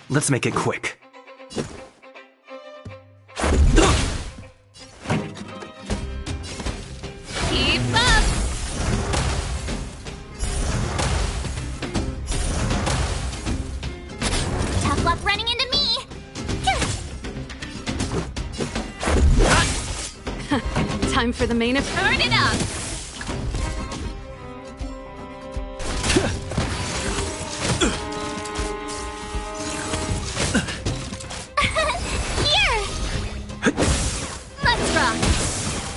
Let's make it quick. Keep up! Tough luck running into me! Time for the main event. Turn it up!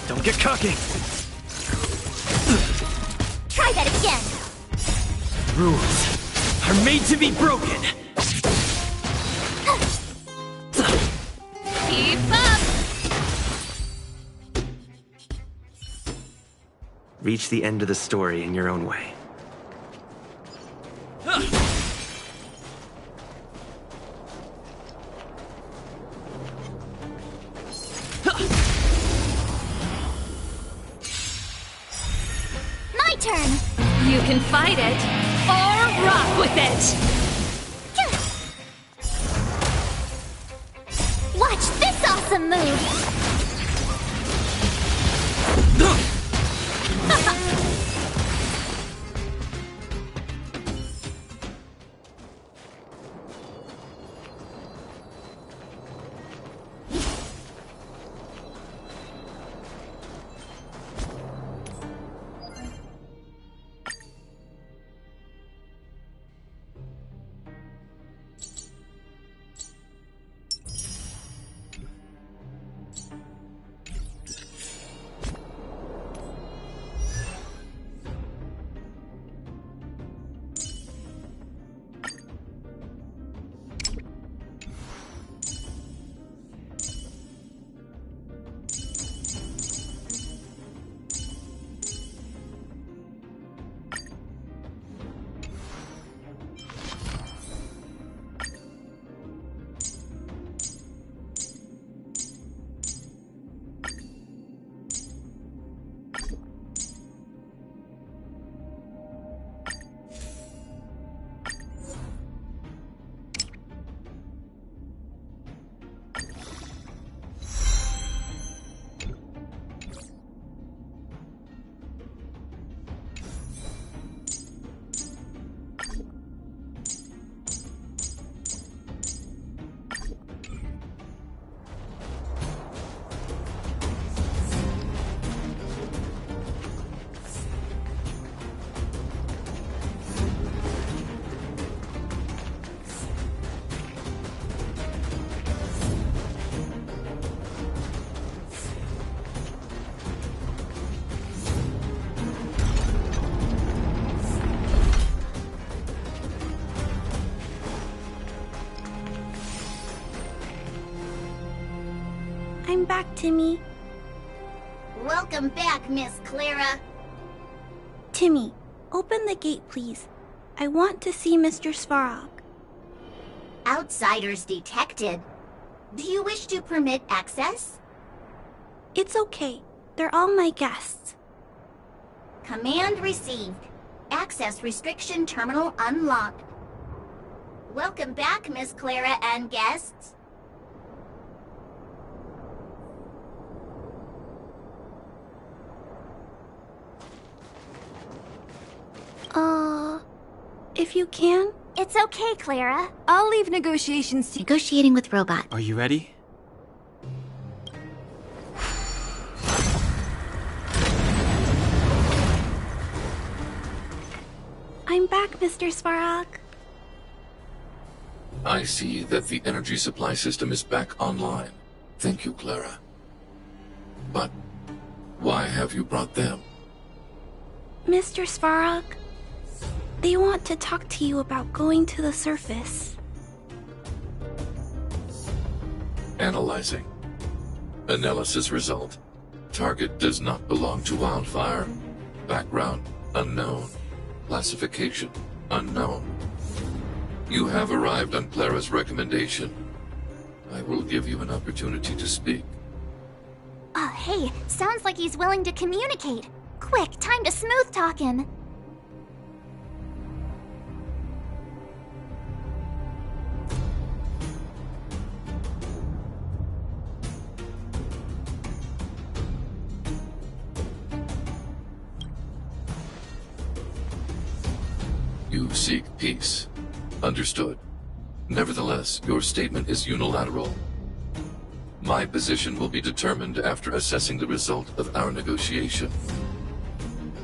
Don't get cocky! Try that again! Rules are made to be broken! Keep up! Reach the end of the story in your own way. Turn. You can fight it, or rock with it! Watch this awesome move! I'm back, Timmy. Welcome back, Miss Clara. Timmy, open the gate, please. I want to see Mr. Svarog. Outsiders detected. Do you wish to permit access? It's okay. They're all my guests. Command received. Access restriction terminal unlocked. Welcome back, Miss Clara and guests. If you can? It's okay, Clara. I'll leave negotiations to... Negotiating with robot. Are you ready? I'm back, Mr. Svarog. I see that the energy supply system is back online. Thank you, Clara. But why have you brought them? Mr. Svarog, they want to talk to you about going to the surface. Analyzing. Analysis result. Target does not belong to Wildfire. Background unknown. Classification unknown. You have arrived on Clara's recommendation. I will give you an opportunity to speak. Hey, sounds like he's willing to communicate. Quick, time to smooth talk him. You seek peace. Understood. Nevertheless, your statement is unilateral. My position will be determined after assessing the result of our negotiation.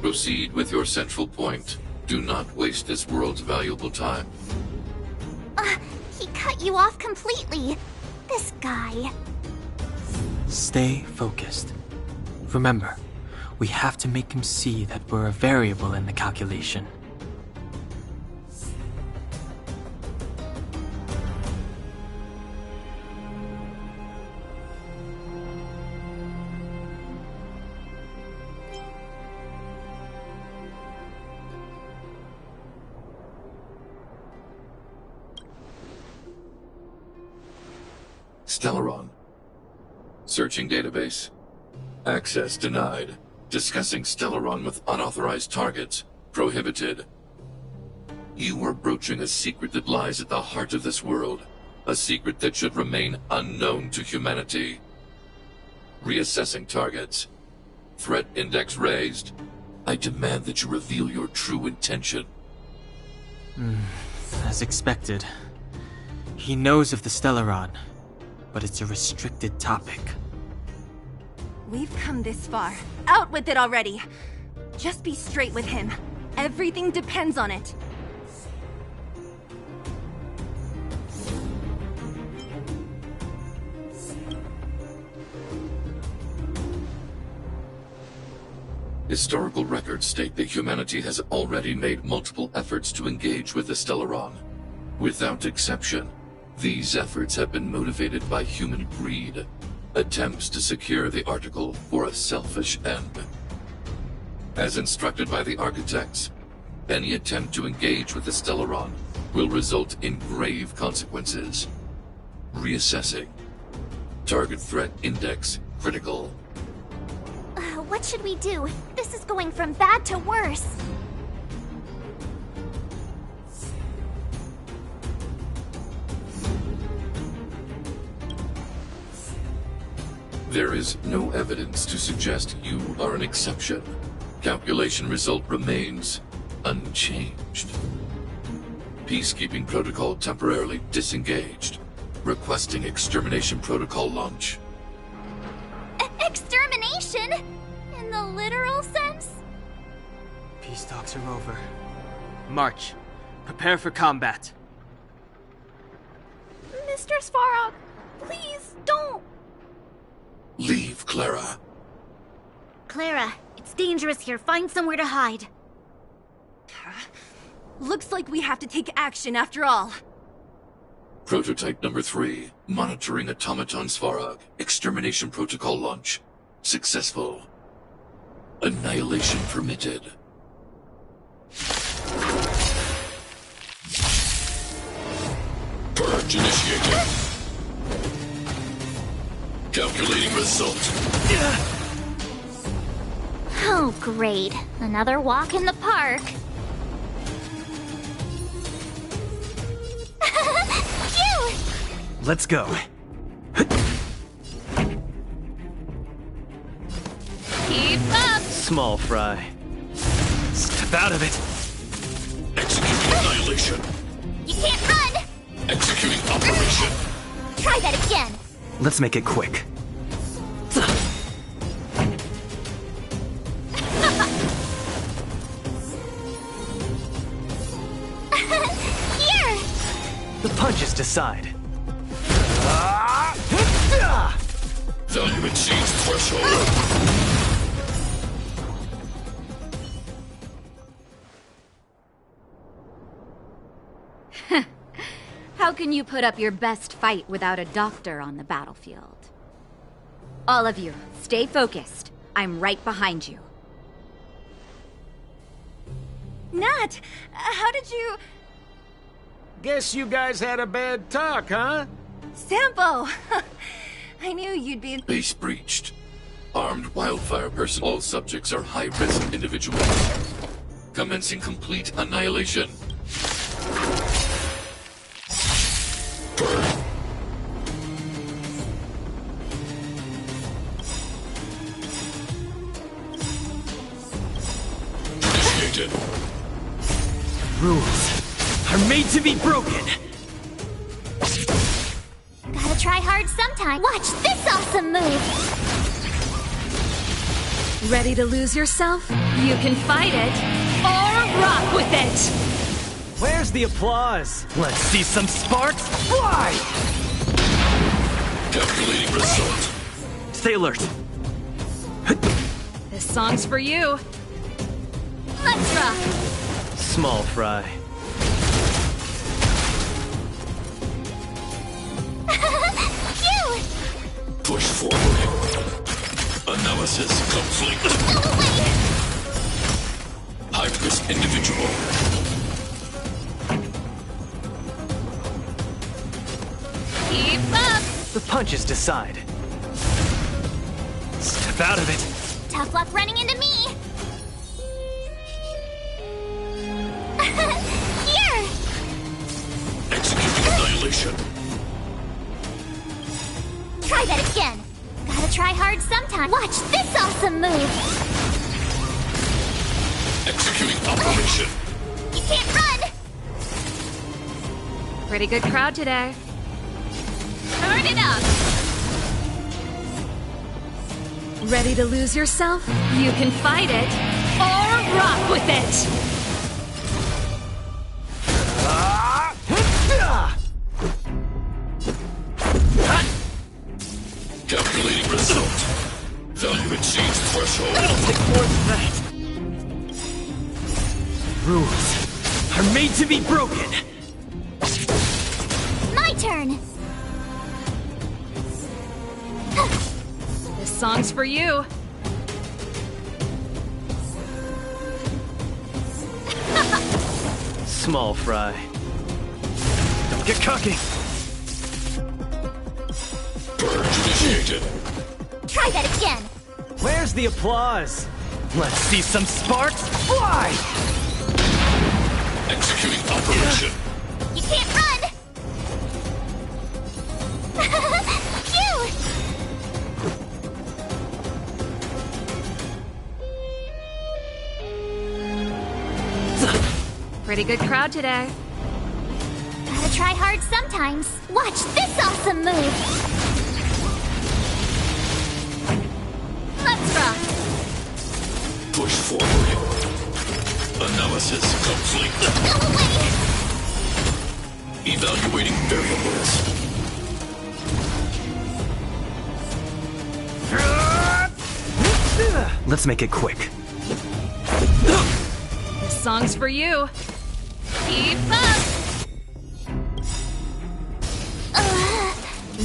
Proceed with your central point. Do not waste this world's valuable time. He cut you off completely. This guy. Stay focused. Remember, we have to make him see that we're a variable in the calculation. Stellaron. Searching database. Access denied. Discussing Stellaron with unauthorized targets. Prohibited. You are broaching a secret that lies at the heart of this world. A secret that should remain unknown to humanity. Reassessing targets. Threat index raised. I demand that you reveal your true intention. As expected. He knows of the Stellaron, but it's a restricted topic. We've come this far. Out with it already! Just be straight with him. Everything depends on it. Historical records state that humanity has already made multiple efforts to engage with the Stellaron. Without exception, these efforts have been motivated by human greed, attempts to secure the article for a selfish end. As instructed by the architects, any attempt to engage with the Stellaron will result in grave consequences. Reassessing. Target threat index critical. What should we do? This is going from bad to worse. There is no evidence to suggest you are an exception. Calculation result remains unchanged. Peacekeeping protocol temporarily disengaged. Requesting extermination protocol launch. Extermination? In the literal sense? Peace talks are over. March. Prepare for combat. Mr. Svarog, please don't. Leave, Clara. Clara, it's dangerous here. Find somewhere to hide. Looks like we have to take action after all. Prototype number 3. Monitoring automaton Svarog. Extermination protocol launch. Successful. Annihilation permitted. Purge initiated. Calculating result. Oh, great. Another walk in the park. Phew! Let's go. Keep up! Small fry. Step out of it. Executing annihilation. You can't run! Executing operation. Try that again. Let's make it quick. Here! The punches decide. Value exceeds threshold. How can you put up your best fight without a doctor on the battlefield? All of you, stay focused. I'm right behind you. Nat, how did you... Guess you guys had a bad talk, huh? Sampo! I knew you'd be... Base breached. Armed wildfire person. All subjects are high-risk individuals. Commencing complete annihilation. Burn. Initiated. Rules are made to be broken. Gotta try hard sometime. Watch this awesome move! Ready to lose yourself? You can fight it, or rock with it! Where's the applause? Let's see some sparks fly! Calculating result. Stay alert. This song's for you. Let's rock! Small fry. Phew! Push forward. Analysis complete. Go away! High-risk individual. Keep up! The punches decide. Step out of it. Tough luck running into me! Here! Executing annihilation. Try that again! Gotta try hard sometime. Watch this awesome move! Executing operation. You can't run! Pretty good crowd today. Turn it up! Ready to lose yourself? You can fight it, or rock with it! Calculating result. Value exceeds threshold. Towards that. Rules are made to be broken. My turn! This song's for you. Small fry. Don't get cocky. Purge initiated. Try that again! Where's the applause? Let's see some sparks fly! Executing operation. You can't run! Phew! Pretty good crowd today. Gotta try hard sometimes. Watch this awesome move! Let's rock! Push forward. Analysis complete. Go away! Evaluating variables. Let's make it quick. This song's for you. Keep up!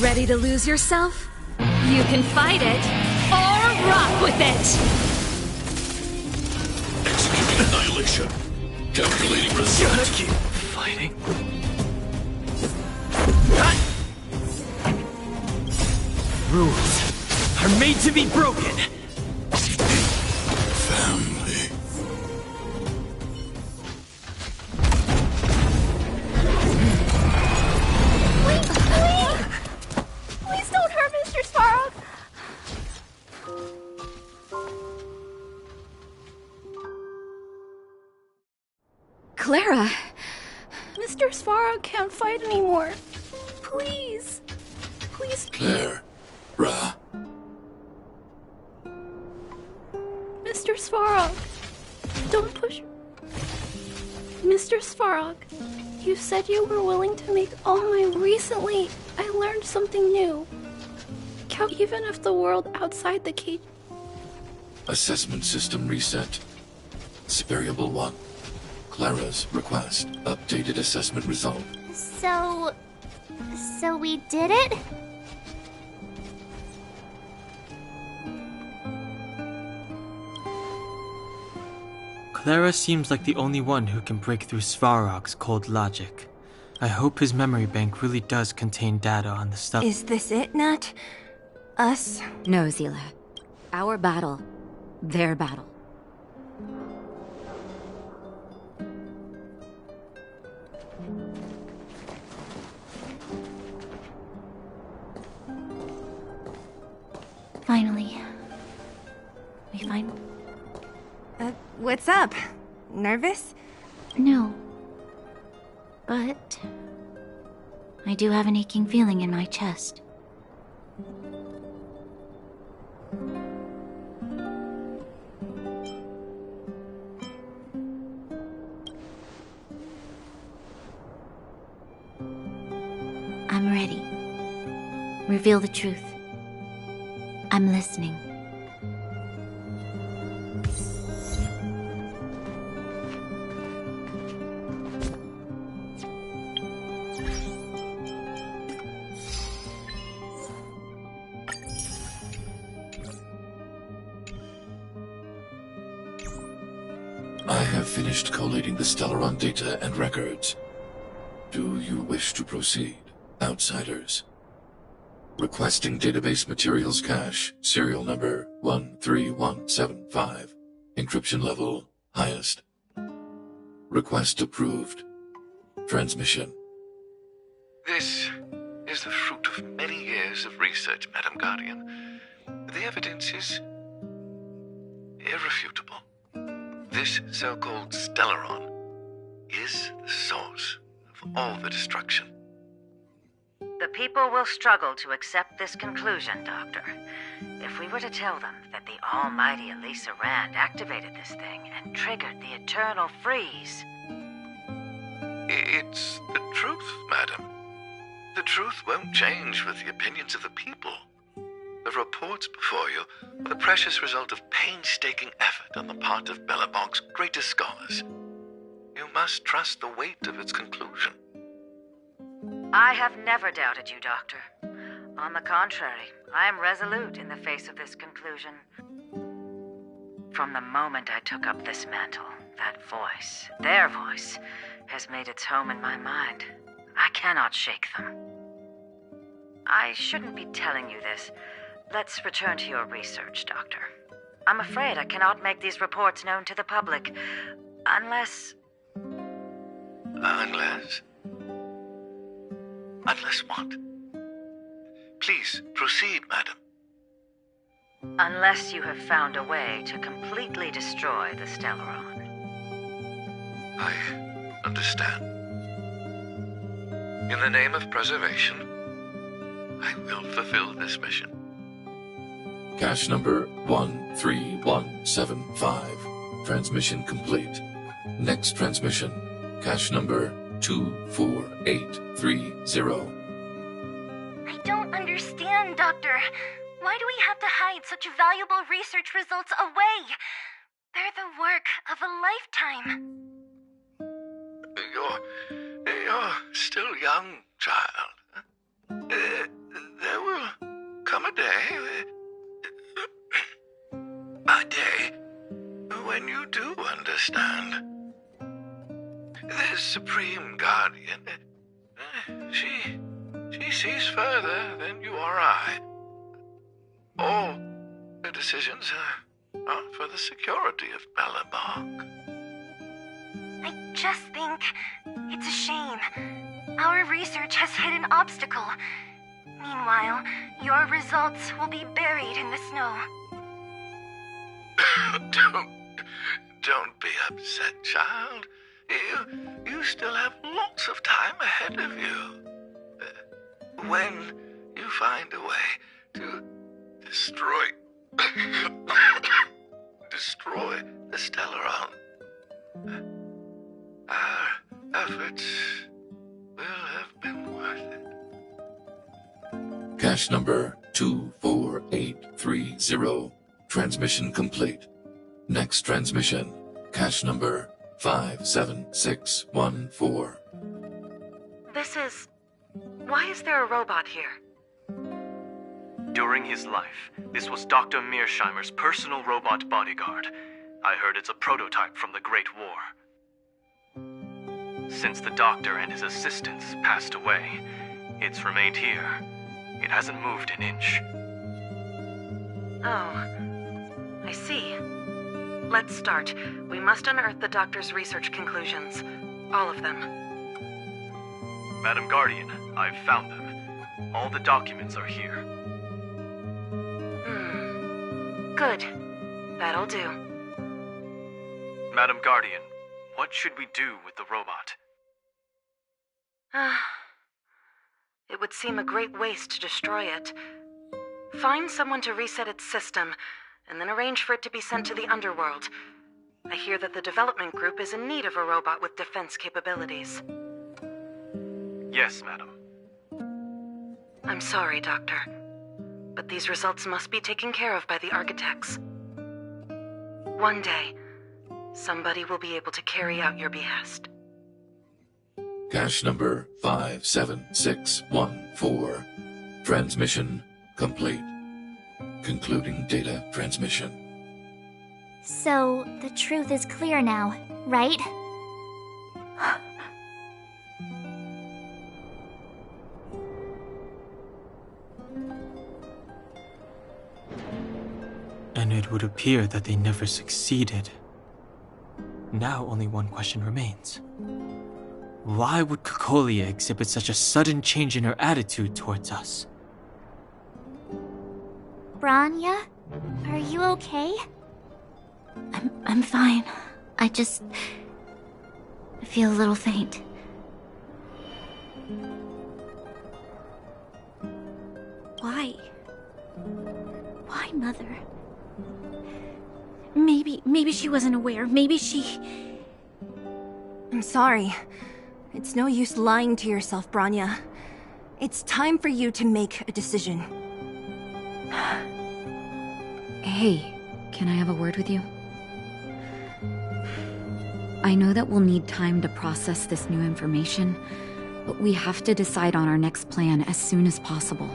Ready to lose yourself? You can fight it, or rock with it! Executing annihilation. Calculating Gotta result. keep fighting. Rules are made to be broken. Family. Please don't hurt Mr. Sparrow! Clara, Mr. Sparrow can't fight anymore. Please. Please. Claire. Ra. Mr. Svarog, don't push. Mr. Svarog, you said you were willing to make all my. Recently, I learned something new. Even if the world outside the cage. Assessment system reset. Variable 1. Clara's request. Updated assessment result. So we did it? Clara seems like the only one who can break through Svarog's cold logic. I hope his memory bank really does contain data on the stuff. Is this it, Nat? Us? no, Zila. Our battle, their battle. Finally. We find... What's up? Nervous? No. But... I do have an aching feeling in my chest. I'm ready. Reveal the truth. I'm listening. I have finished collating the Stellaron data and records. Do you wish to proceed, outsiders? Requesting database materials cache, serial number 13175. Encryption level, highest. Request approved. Transmission. This is the fruit of many years of research, Madam Guardian. The evidence is irrefutable. This so-called Stellaron is the source of all the destruction. The people will struggle to accept this conclusion, Doctor. If we were to tell them that the almighty Elisa Rand activated this thing and triggered the eternal freeze. It's the truth, madam. The truth won't change with the opinions of the people. The reports before you are the precious result of painstaking effort on the part of Belobog's greatest scholars. You must trust the weight of its conclusion. I have never doubted you, Doctor. On the contrary, I am resolute in the face of this conclusion. From the moment I took up this mantle, that voice, their voice, has made its home in my mind. I cannot shake them. I shouldn't be telling you this. Let's return to your research, Doctor. I'm afraid I cannot make these reports known to the public, unless... Unless? Unless what? Please, proceed, madam. Unless you have found a way to completely destroy the Stellaron. I understand. In the name of preservation, I will fulfill this mission. Cache number 13175. Transmission complete. Next transmission. Cache number 24830. I don't understand, Doctor. Why do we have to hide such valuable research results away? They're the work of a lifetime. You're still young, child. There will come a day when you do understand. This Supreme Guardian, she sees further than you or I. All the decisions are for the security of Belobog. I just think it's a shame. Our research has hit an obstacle. Meanwhile, your results will be buried in the snow. Don't be upset, child. You still have lots of time ahead of you. When you find a way to destroy the Stellaron, our efforts will have been worth it. Cache number 24830. Transmission complete. Next transmission. Cache number 57614. Why is there a robot here? During his life, this was Dr. Mearsheimer's personal robot bodyguard. I heard it's a prototype from the Great War. Since the doctor and his assistants passed away, it's remained here. It hasn't moved an inch. Oh, I see. Let's start. We must unearth the doctor's research conclusions. All of them. Madam Guardian, I've found them. All the documents are here. Good. That'll do. Madam Guardian, what should we do with the robot? It would seem a great waste to destroy it. Find someone to reset its system, and then arrange for it to be sent to the underworld. I hear that the development group is in need of a robot with defense capabilities. Yes, madam. I'm sorry, Doctor, but these results must be taken care of by the architects. One day, somebody will be able to carry out your behest. Cache number 57614. Transmission complete. Concluding data transmission. So, the truth is clear now, right? And it would appear that they never succeeded. Now only one question remains. Why would Kokolia exhibit such a sudden change in her attitude towards us? Branya? Are you okay? I'm fine. I feel a little faint. Why? Why, Mother? Maybe she wasn't aware. Maybe she... I'm sorry. It's no use lying to yourself, Branya. It's time for you to make a decision. Hey, can I have a word with you? I know that we'll need time to process this new information, but we have to decide on our next plan as soon as possible.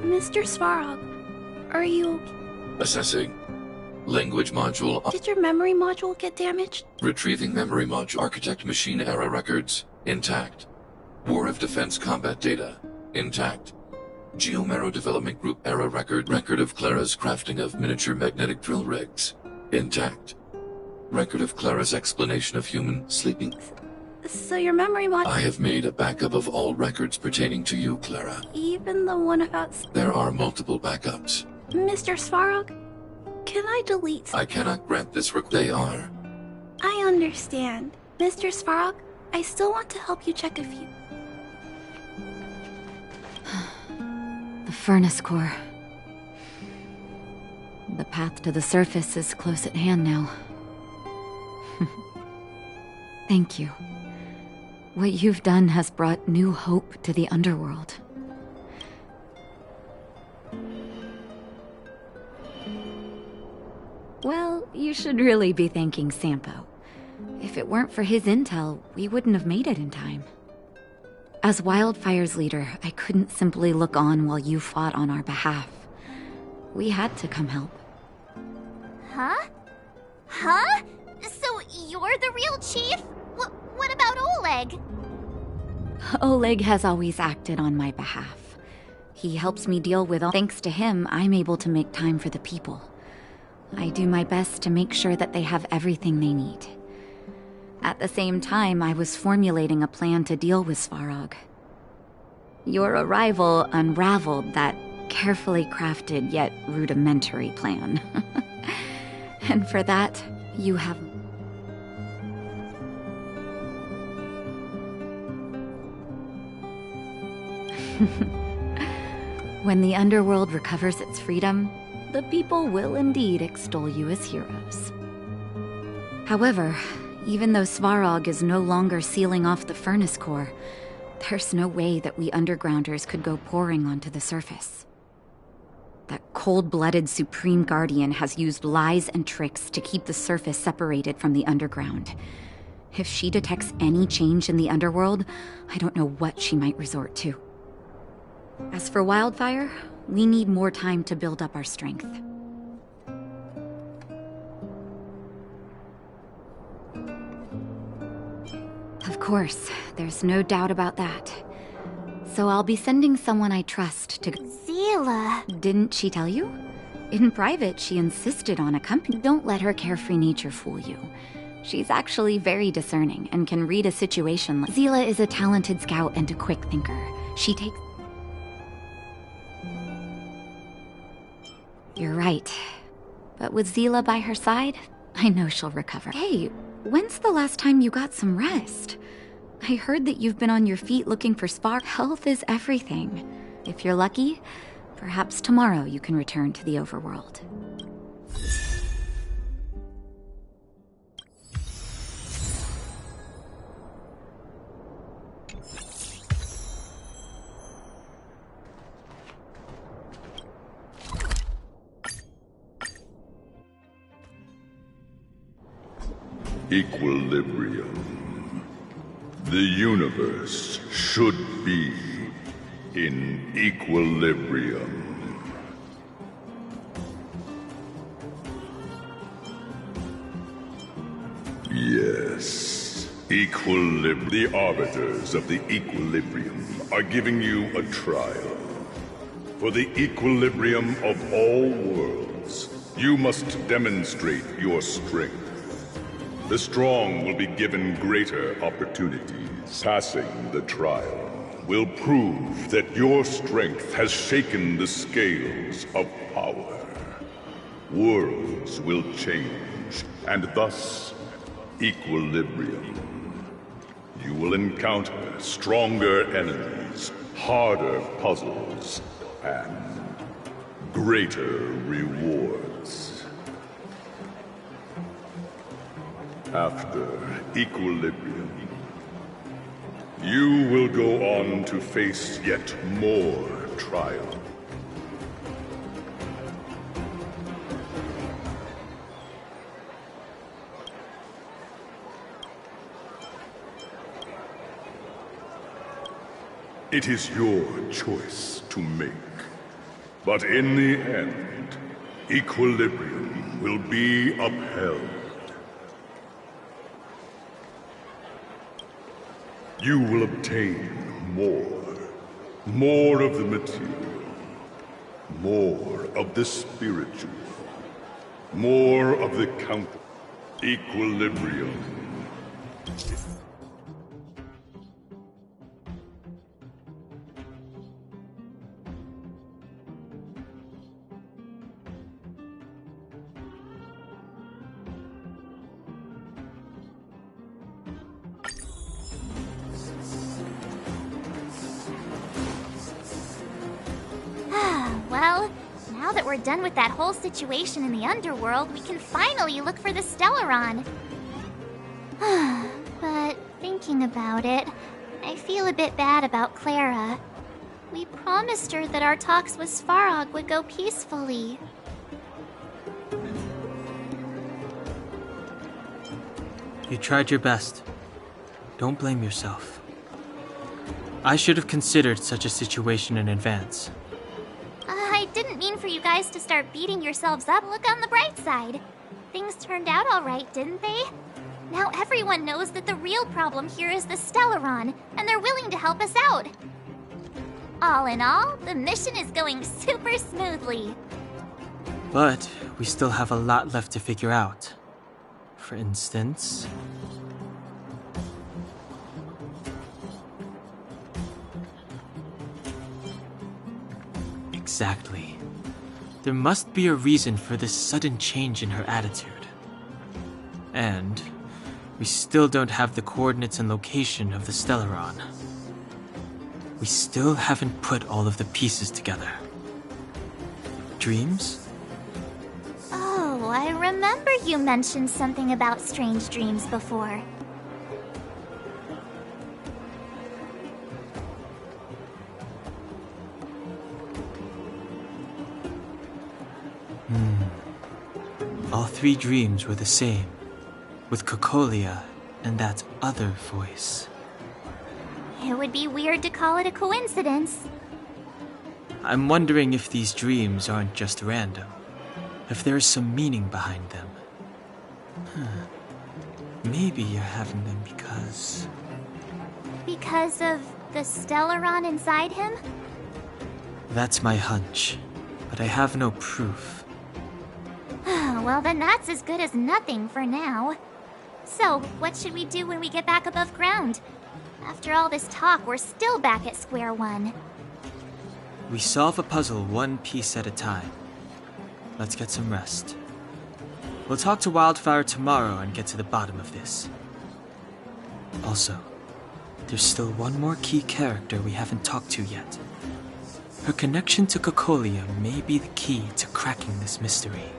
Mr. Svarog, are you... Assessing. Language module. Did your memory module get damaged? Retrieving memory module. Architect machine era records. Intact. War of Defense combat data. Intact. Geomero Development Group era record. Record of Clara's crafting of miniature magnetic drill rigs. Intact. Record of Clara's explanation of human sleeping. So your memory module... I have made a backup of all records pertaining to you, Clara. Even the one about... There are multiple backups. Mr. Svarog, can I delete... I cannot grant this They are. I understand. Mr. Svarog, I still want to help you check a few... The furnace core. The path to the surface is close at hand now. Thank you. What you've done has brought new hope to the underworld. Well, you should really be thanking Sampo. If it weren't for his intel, we wouldn't have made it in time. As Wildfire's leader, I couldn't simply look on while you fought on our behalf. We had to come help. Huh? Huh? So you're the real chief? What about Oleg? Oleg has always acted on my behalf. He helps me deal with all... Thanks to him, I'm able to make time for the people. I do my best to make sure that they have everything they need. At the same time, I was formulating a plan to deal with Svarog. Your arrival unraveled that carefully crafted yet rudimentary plan. And for that, you have... When the underworld recovers its freedom, the people will indeed extol you as heroes. However, even though Svarog is no longer sealing off the furnace core, there's no way that we undergrounders could go pouring onto the surface. That cold-blooded Supreme Guardian has used lies and tricks to keep the surface separated from the underground. If she detects any change in the underworld, I don't know what she might resort to. As for Wildfire, we need more time to build up our strength. Of course, there's no doubt about that. So I'll be sending someone I trust to... Zila. Didn't she tell you? In private, she insisted on accompanying. Don't let her carefree nature fool you. She's actually very discerning and can read a situation like... Zila is a talented scout and a quick thinker. She takes... You're right. But with Zila by her side, I know she'll recover. Hey, when's the last time you got some rest? I heard that you've been on your feet looking for spa. Health is everything. If you're lucky, perhaps tomorrow you can return to the overworld. Equilibrium. The universe should be in equilibrium. Yes, equilibrium. The arbiters of the equilibrium are giving you a trial. For the equilibrium of all worlds, you must demonstrate your strength. The strong will be given greater opportunities. Passing the trial will prove that your strength has shaken the scales of power. Worlds will change, and thus equilibrium. You will encounter stronger enemies, harder puzzles, and greater rewards. After equilibrium, you will go on to face yet more trial. It is your choice to make. But in the end, equilibrium will be upheld. You will obtain more of the material, more of the spiritual, more of the counter. Equilibrium. Well, now that we're done with that whole situation in the underworld, we can finally look for the Stellaron. But thinking about it, I feel a bit bad about Clara. We promised her that our talks with Svarog would go peacefully. You tried your best. Don't blame yourself. I should have considered such a situation in advance. I didn't mean for you guys to start beating yourselves up. Look on the bright side. Things turned out all right, didn't they? Now everyone knows that the real problem here is the Stellaron, and they're willing to help us out. All in all, the mission is going super smoothly. But we still have a lot left to figure out. For instance... Exactly. There must be a reason for this sudden change in her attitude. And we still don't have the coordinates and location of the Stellaron. We still haven't put all of the pieces together. Dreams? Oh, I remember you mentioned something about strange dreams before. All three dreams were the same, with Cocolia and that other voice. It would be weird to call it a coincidence. I'm wondering if these dreams aren't just random, if there is some meaning behind them. Maybe you're having them because... because of the Stellaron inside him? That's my hunch, but I have no proof. Well, then that's as good as nothing for now. So, what should we do when we get back above ground? After all this talk, we're still back at square one. We solve a puzzle one piece at a time. Let's get some rest. We'll talk to Wildfire tomorrow and get to the bottom of this. Also, there's still one more key character we haven't talked to yet. Her connection to Cocolia may be the key to cracking this mystery.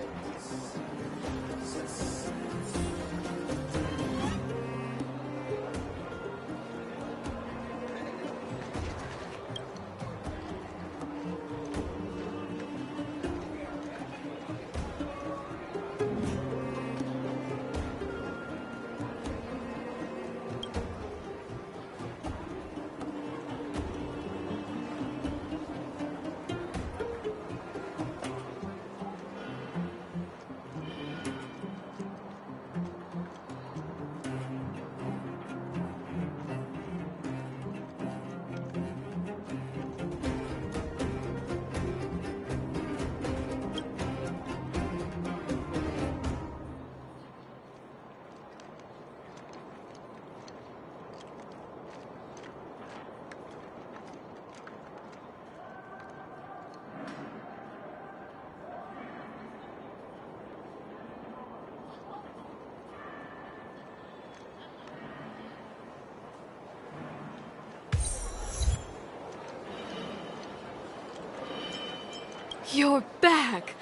You're back!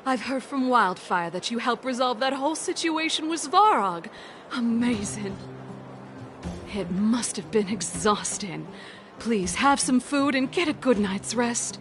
I've heard from Wildfire that you helped resolve that whole situation with Svarog. Amazing. It must have been exhausting. Please have some food and get a good night's rest.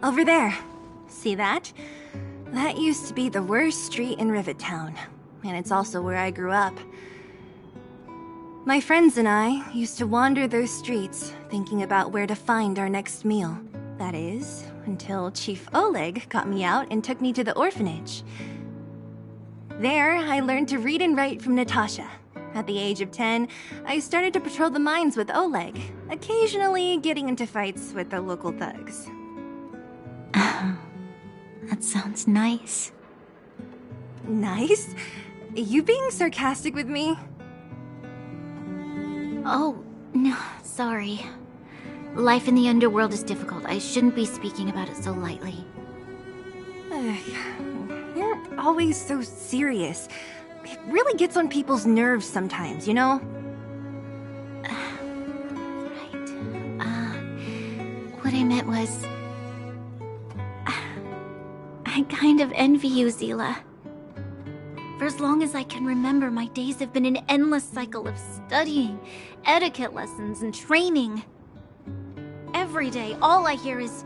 Over there. See that? That used to be the worst street in Rivet Town, and it's also where I grew up. My friends and I used to wander those streets, thinking about where to find our next meal. That is, until Chief Oleg got me out and took me to the orphanage. There, I learned to read and write from Natasha. At the age of 10, I started to patrol the mines with Oleg, occasionally getting into fights with the local thugs. That sounds nice. Nice? You being sarcastic with me? Oh, no, sorry. Life in the underworld is difficult. I shouldn't be speaking about it so lightly. You're always so serious. It really gets on people's nerves sometimes, you know? Right. What I meant was... I kind of envy you, Zila. For as long as I can remember, my days have been an endless cycle of studying, etiquette lessons, and training. Every day, all I hear is,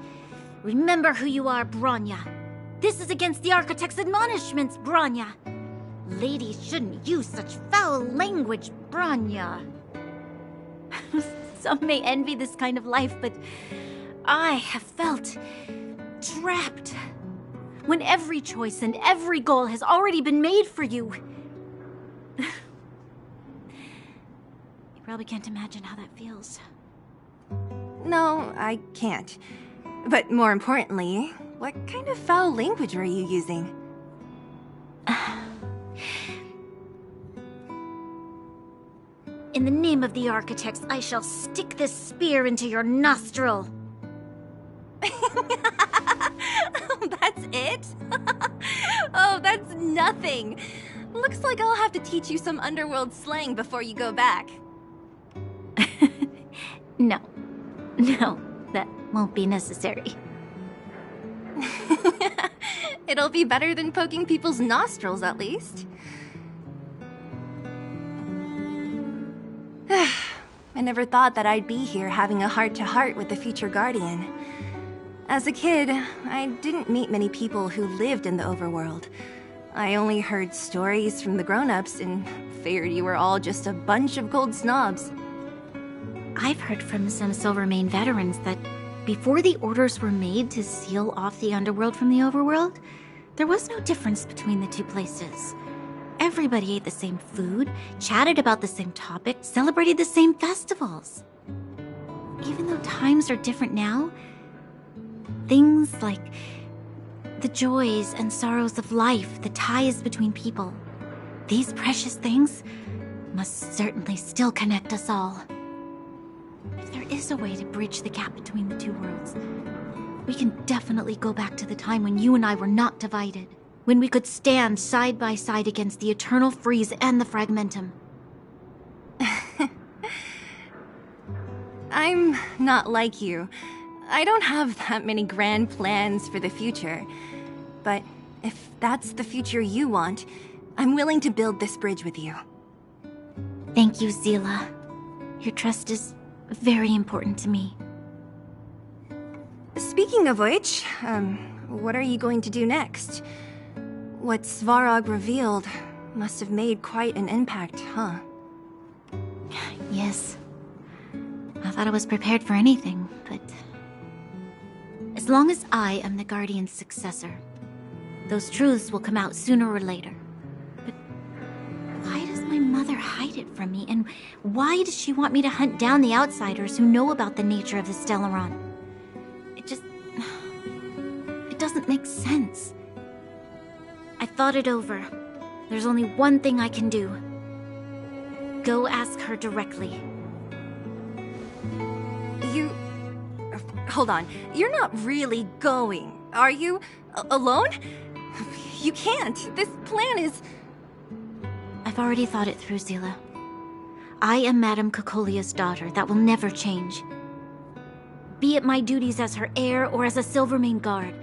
"Remember who you are, Bronya. This is against the Architect's admonishments, Bronya. Ladies shouldn't use such foul language, Bronya." Some may envy this kind of life, but I have felt trapped. When every choice and every goal has already been made for you. You probably can't imagine how that feels. No, I can't. But more importantly, what kind of foul language were you using? In the name of the Architects, I shall stick this spear into your nostril. That's it? Oh, that's nothing. Looks like I'll have to teach you some underworld slang before you go back. No, that won't be necessary. It'll be better than poking people's nostrils, at least. I never thought that I'd be here having a heart-to-heart with the future Guardian. As a kid, I didn't meet many people who lived in the overworld. I only heard stories from the grown-ups and figured you were all just a bunch of cold snobs. I've heard from some Silvermane veterans that before the orders were made to seal off the underworld from the overworld, there was no difference between the two places. Everybody ate the same food, chatted about the same topics, celebrated the same festivals. Even though times are different now, things like the joys and sorrows of life, the ties between people, these precious things must certainly still connect us all. If there is a way to bridge the gap between the two worlds, we can definitely go back to the time when you and I were not divided, when we could stand side by side against the Eternal Freeze and the Fragmentum. I'm not like you. I don't have that many grand plans for the future. But if that's the future you want, I'm willing to build this bridge with you. Thank you, Zila. Your trust is very important to me. Speaking of which, what are you going to do next? What Svarog revealed must have made quite an impact, huh? Yes. I thought I was prepared for anything, but... as long as I am the Guardian's successor, those truths will come out sooner or later. But why does my mother hide it from me? And why does she want me to hunt down the outsiders who know about the nature of the Stellaron? It doesn't make sense. I thought it over. There's only one thing I can do. Go ask her directly. Hold on. You're not really going, are you? Alone? You can't. This plan is... I've already thought it through, Zila. I am Madame Cocolia's daughter. That will never change. Be it my duties as her heir or as a Silvermane guard,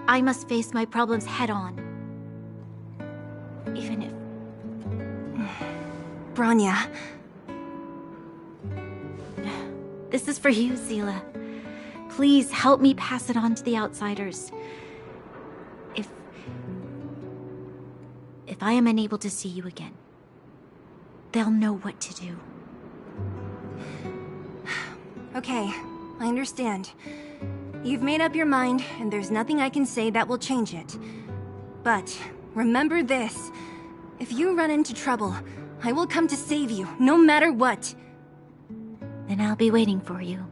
I must face my problems head-on. Even if... Bronya. This is for you, Zila. Please help me pass it on to the outsiders. If I am unable to see you again, they'll know what to do. Okay, I understand. You've made up your mind, and there's nothing I can say that will change it. But remember this. If you run into trouble, I will come to save you, no matter what. Then I'll be waiting for you.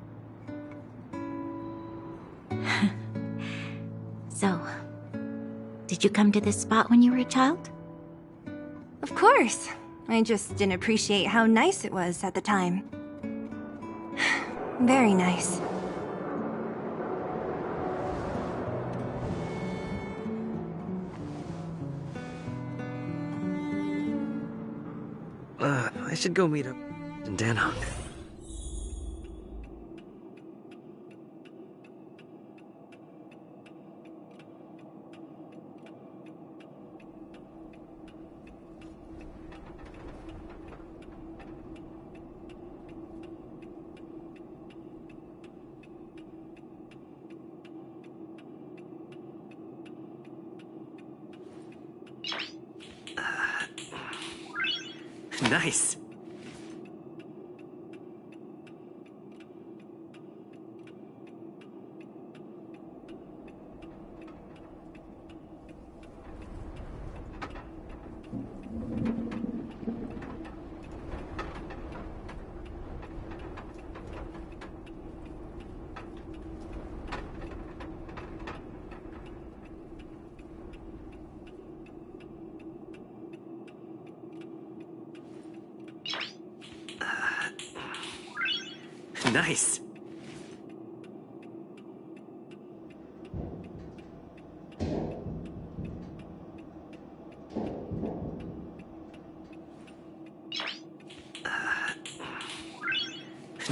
So, did you come to this spot when you were a child? Of course. I just didn't appreciate how nice it was at the time. Very nice. I should go meet up in Danhong. Nice. Nice.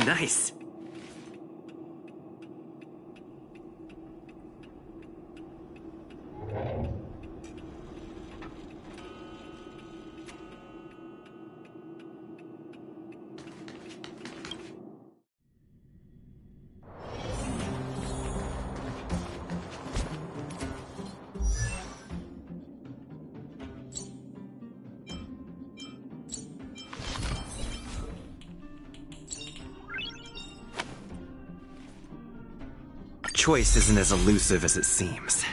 Nice. Choice isn't as elusive as it seems.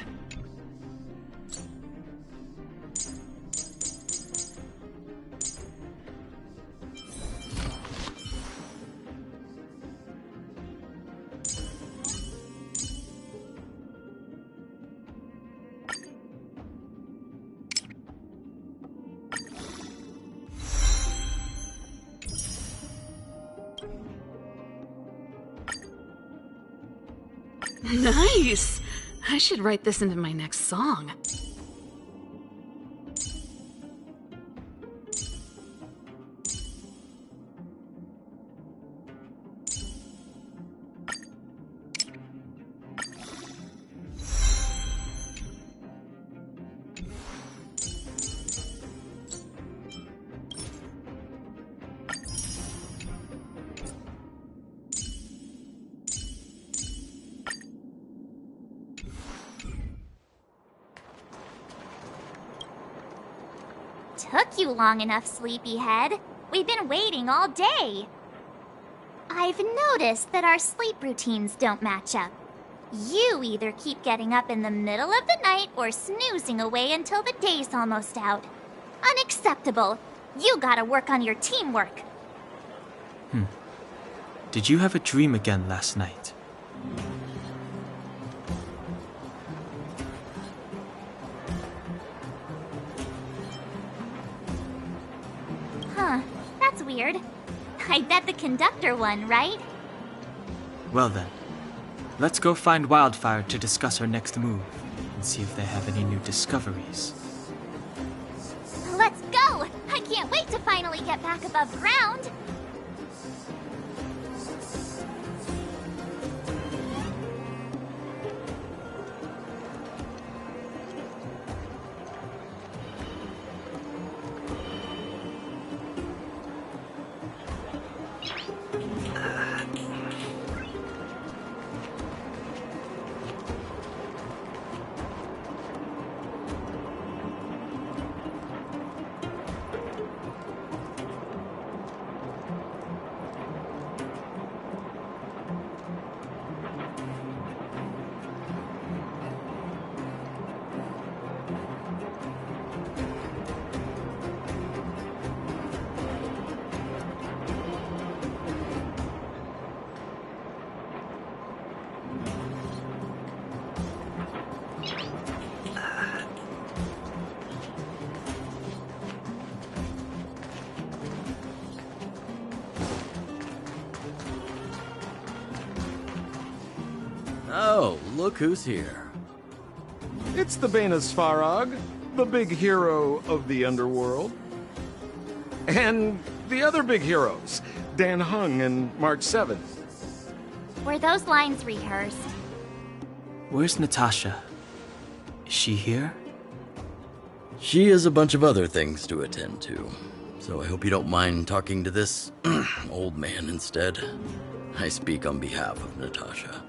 Nice! I should write this into my next song. you long enough, sleepyhead. We've been waiting all day. I've noticed that our sleep routines don't match up. You either keep getting up in the middle of the night or snoozing away until the day's almost out. Unacceptable. You gotta work on your teamwork. Did you have a dream again last night? Huh, that's weird. I bet the conductor won, right? Well then, let's go find Wildfire to discuss our next move and see if they have any new discoveries. Let's go! I can't wait to finally get back above ground! Oh, look who's here. It's the Bane of Svarog, the big hero of the underworld. And the other big heroes, Dan Hung and March 7. Were those lines rehearsed? Where's Natasha? Is she here? She has a bunch of other things to attend to, so I hope you don't mind talking to this old man instead. I speak on behalf of Natasha.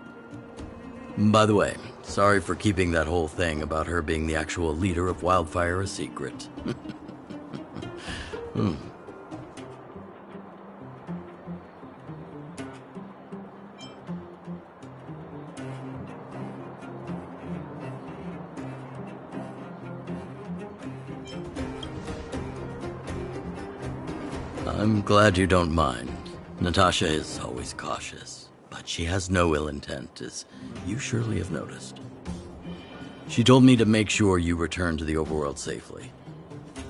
By the way, sorry for keeping that whole thing about her being the actual leader of Wildfire a secret. I'm glad you don't mind. Natasha is always cautious, but she has no ill intent, as you surely have noticed. She told me to make sure you return to the overworld safely.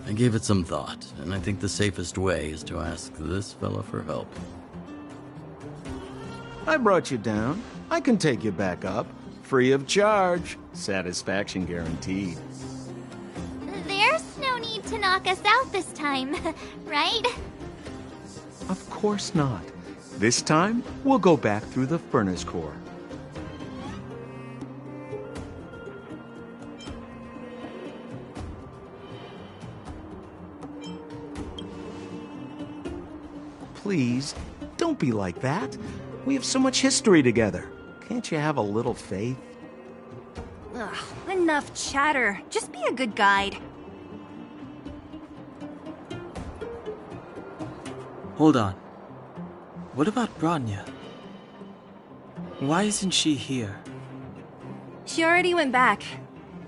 I gave it some thought, and I think the safest way is to ask this fella for help. I brought you down. I can take you back up. Free of charge. Satisfaction guaranteed. There's no need to knock us out this time, right? Of course not. This time, we'll go back through the furnace core. Please, don't be like that. We have so much history together. Can't you have a little faith? Ugh, enough chatter. Just be a good guide. Hold on. What about Bronya? Why isn't she here? She already went back.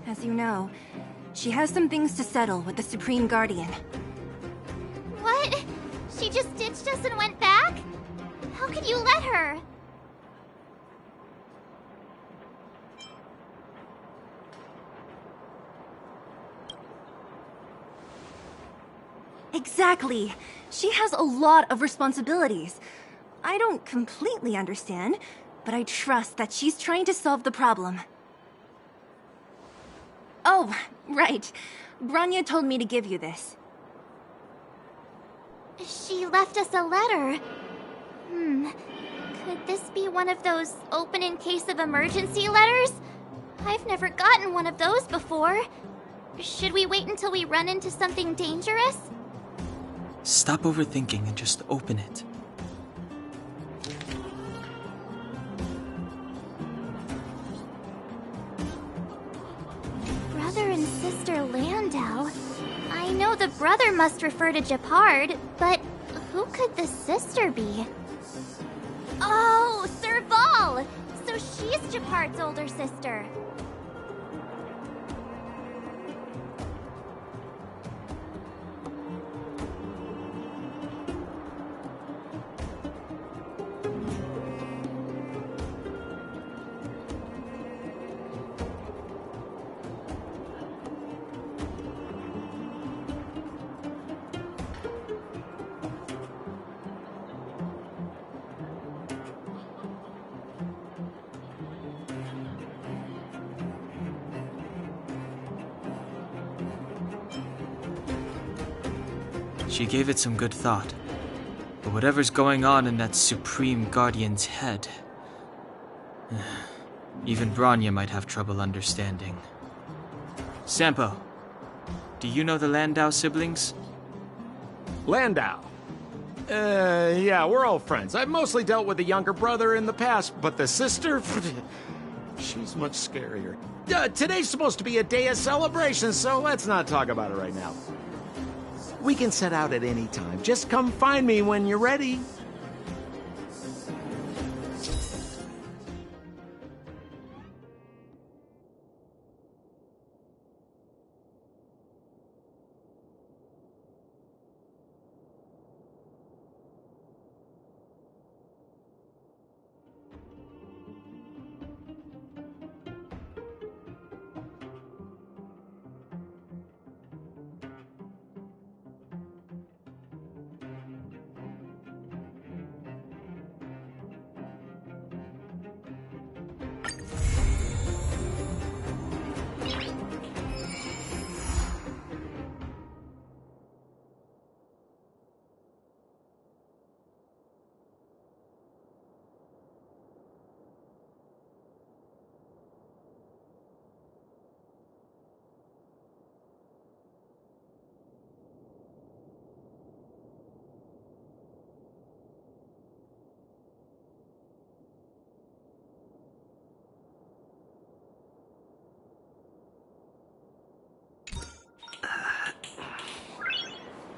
As you know, she has some things to settle with the Supreme Guardian. What? She just ditched us and went back? How could you let her? Exactly. She has a lot of responsibilities. I don't completely understand, but I trust that she's trying to solve the problem. Oh, right. Bronya told me to give you this. She left us a letter. Could this be one of those open in case of emergency letters? I've never gotten one of those before. Should we wait until we run into something dangerous? Stop overthinking and just open it. Brother and Sister Landau. I know The brother must refer to Japard, but who could the sister be? Oh, Serval! So she's Japard's older sister. She gave it some good thought. But whatever's going on in that Supreme Guardian's head, even Branya might have trouble understanding. Sampo, do you know the Landau siblings? Landau? Yeah, we're all friends. I've mostly dealt with the younger brother in the past, but the sister? She's much scarier. Today's supposed to be a day of celebration, so let's not talk about it right now. We can set out at any time. Just come find me when you're ready.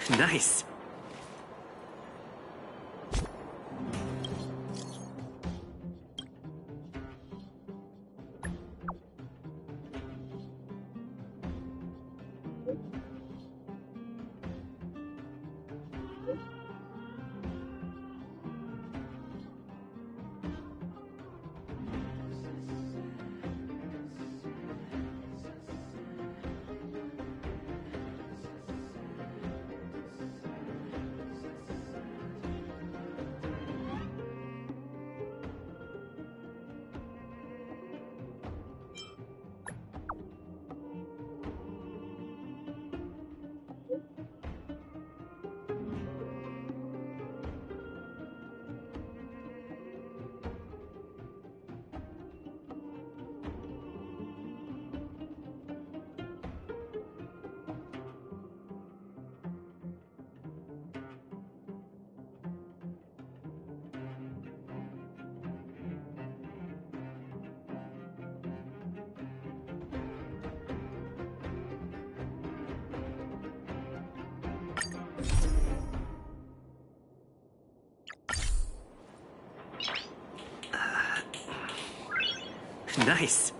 Nice. Nice.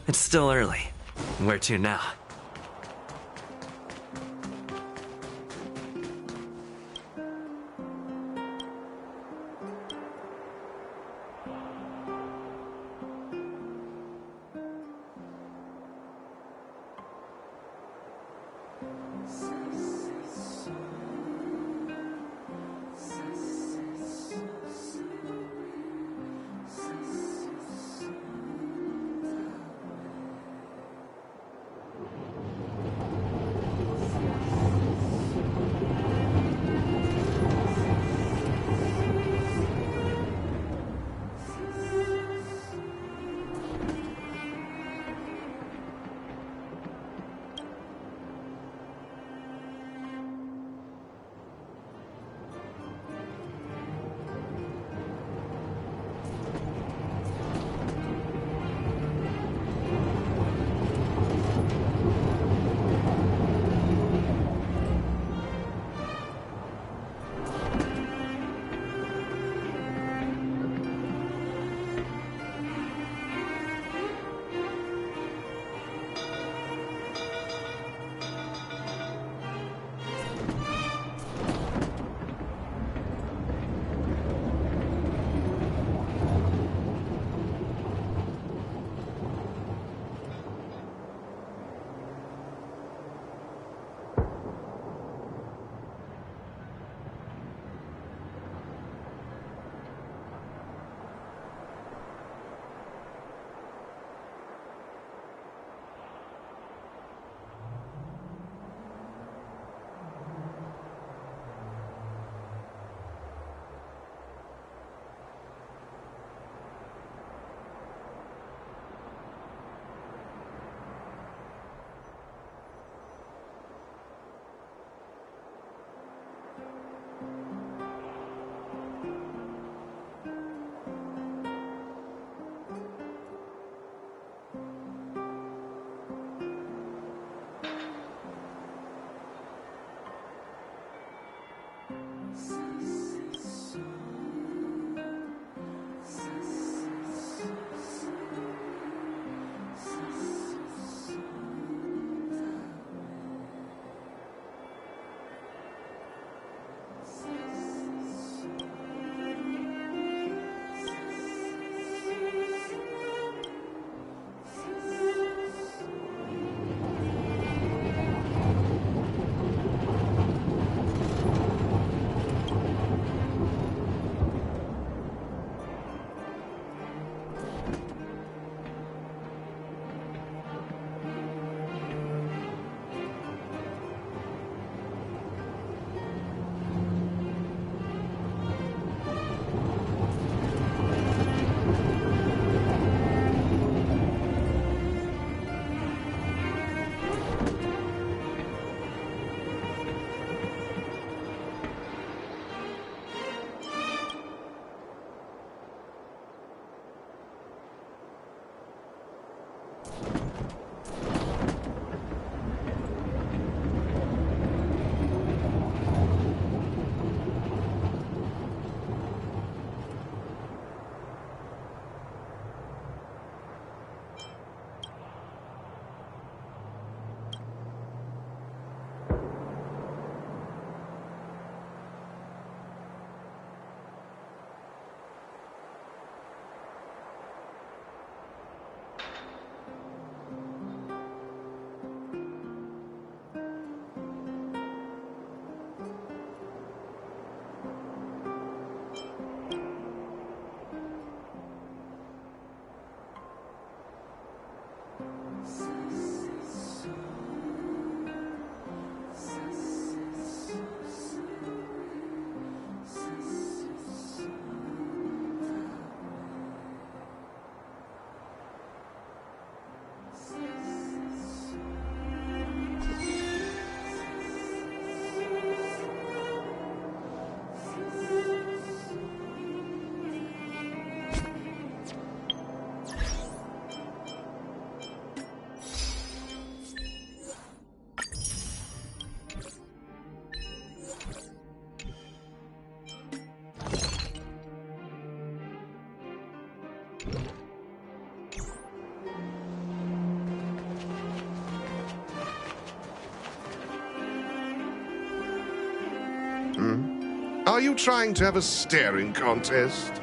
It's still early. Where to now? Are you trying to have a staring contest?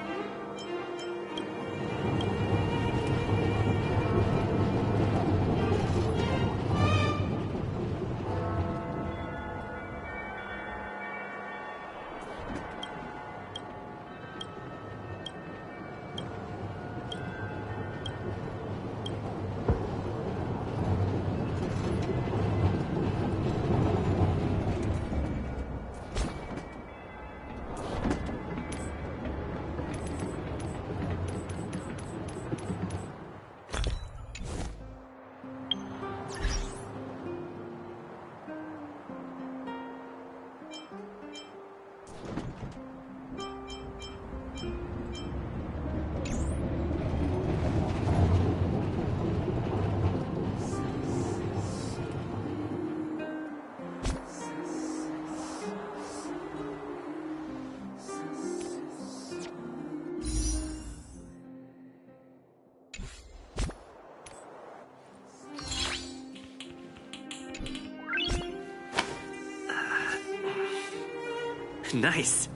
Nice.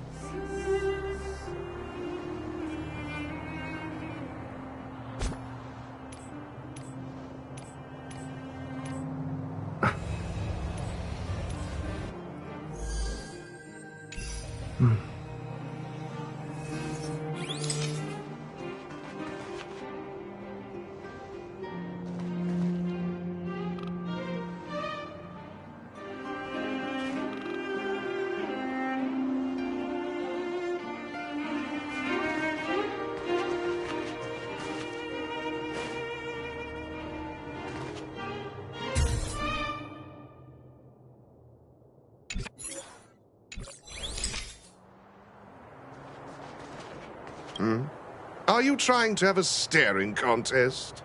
Are you trying to have a staring contest?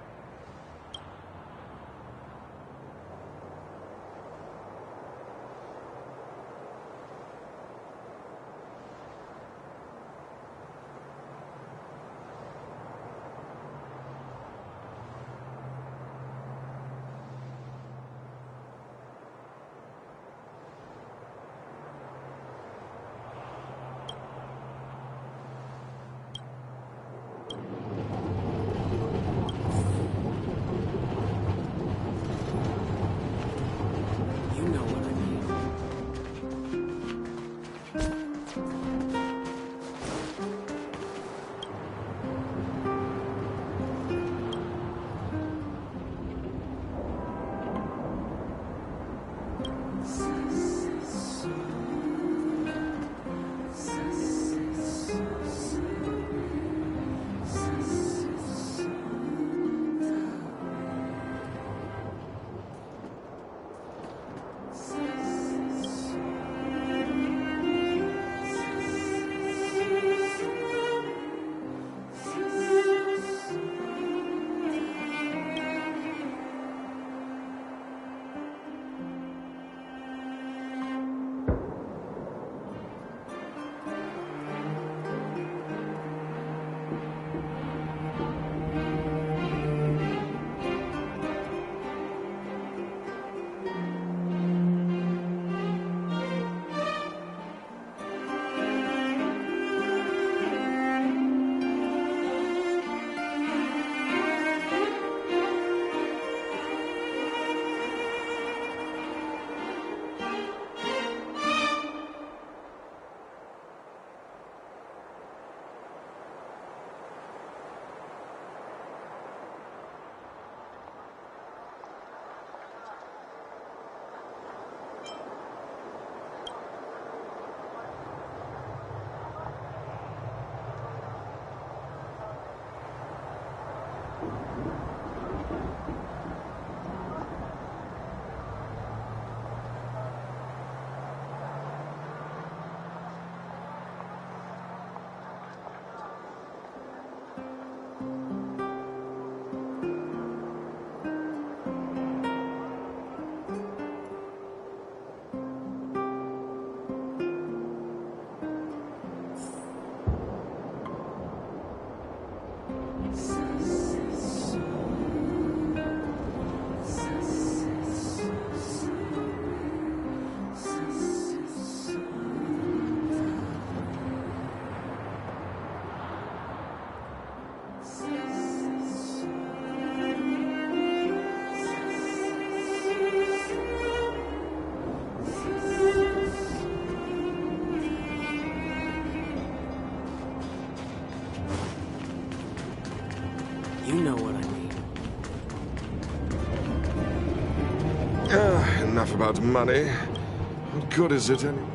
Enough about money. What good is it anyway?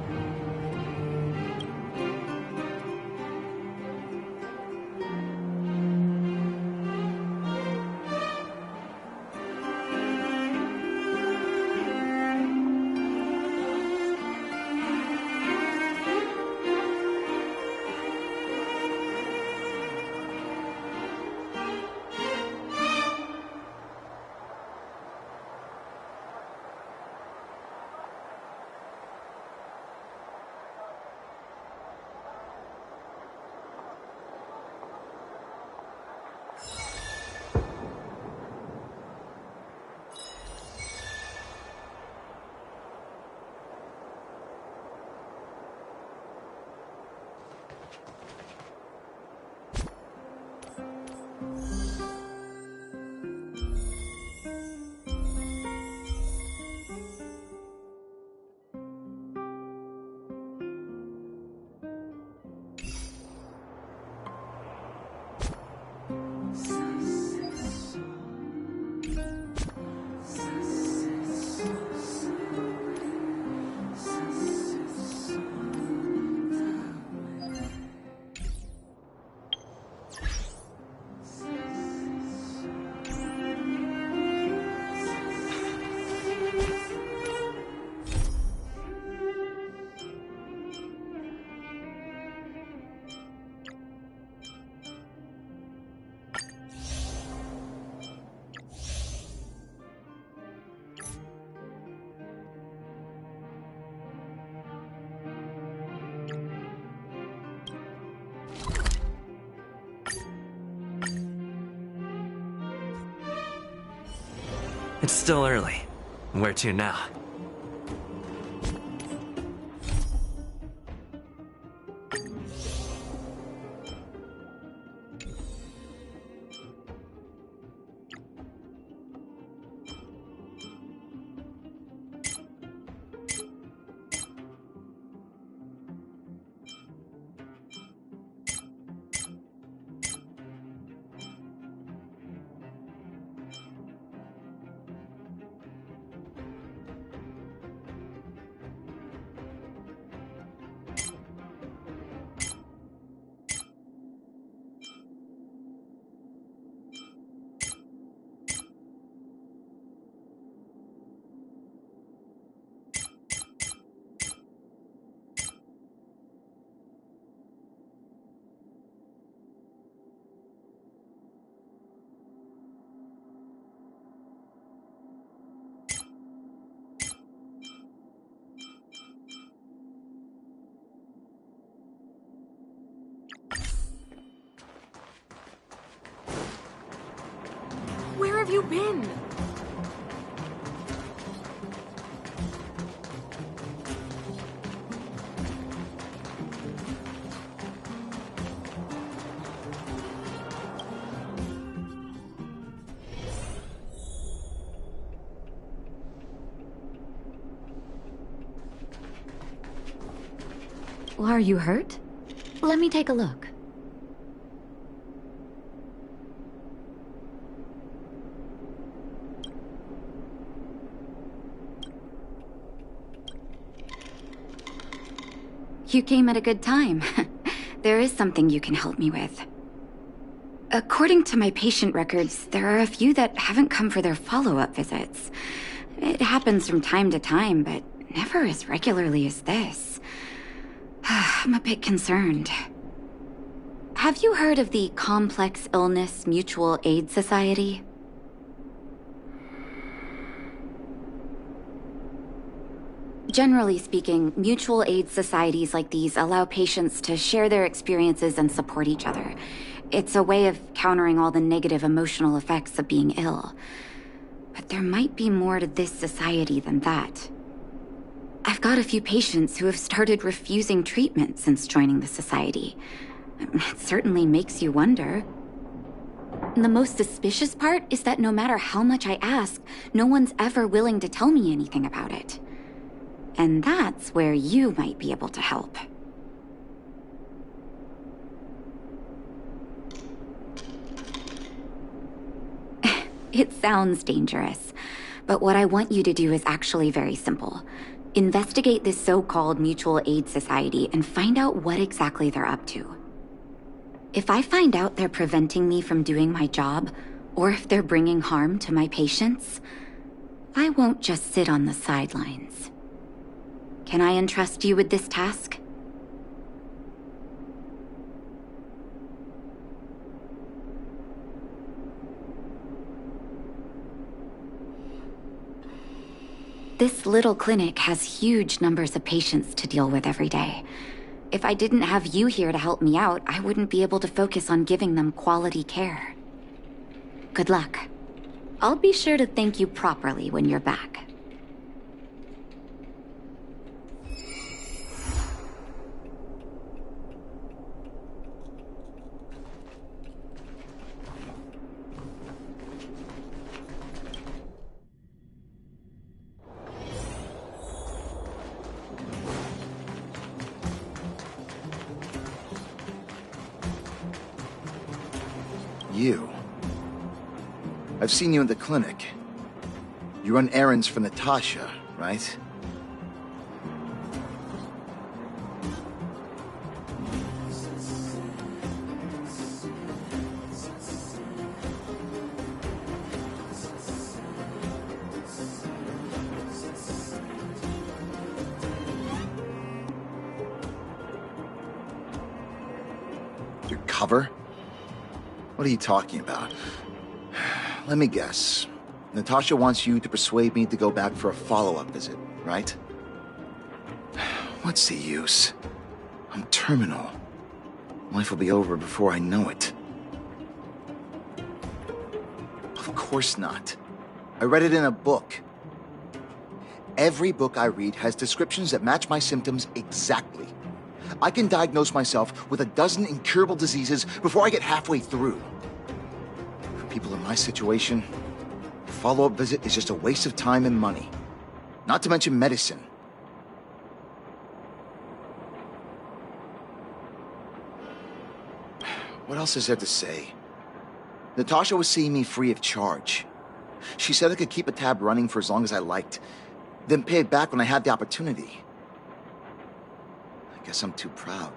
It's still early. Where to now? Where have you been? Are you hurt? Let me take a look. You came at a good time. There is something you can help me with. According to my patient records, there are a few that haven't come for their follow-up visits. It happens from time to time, but never as regularly as this. I'm a bit concerned. Have you heard of the Complex Illness Mutual Aid Society? Generally speaking, mutual aid societies like these allow patients to share their experiences and support each other. It's a way of countering all the negative emotional effects of being ill. But there might be more to this society than that. I've got a few patients who have started refusing treatment since joining the society. It certainly makes you wonder. And the most suspicious part is that no matter how much I ask, no one's ever willing to tell me anything about it. And that's where you might be able to help. It sounds dangerous, But what I want you to do is actually very simple. Investigate this so-called mutual aid society and find out what exactly they're up to. If I find out they're preventing me from doing my job, or if they're bringing harm to my patients, I won't just sit on the sidelines. Can I entrust you with this task? This little clinic has huge numbers of patients to deal with every day. If I didn't have you here to help me out, I wouldn't be able to focus on giving them quality care. Good luck. I'll be sure to thank you properly when you're back. You. I've seen you in the clinic. You run errands for Natasha, right? Your cover? What are you talking about? Let me guess. Natasha wants you to persuade me to go back for a follow-up visit, right? What's the use? I'm terminal. Life will be over before I know it. Of course not. I read it in a book. Every book I read has descriptions that match my symptoms exactly. I can diagnose myself with a dozen incurable diseases before I get halfway through. For people in my situation, a follow-up visit is just a waste of time and money. Not to mention medicine. What else is there to say? Natasha was seeing me free of charge. She said I could keep a tab running for as long as I liked, then pay it back when I had the opportunity. I guess I'm too proud.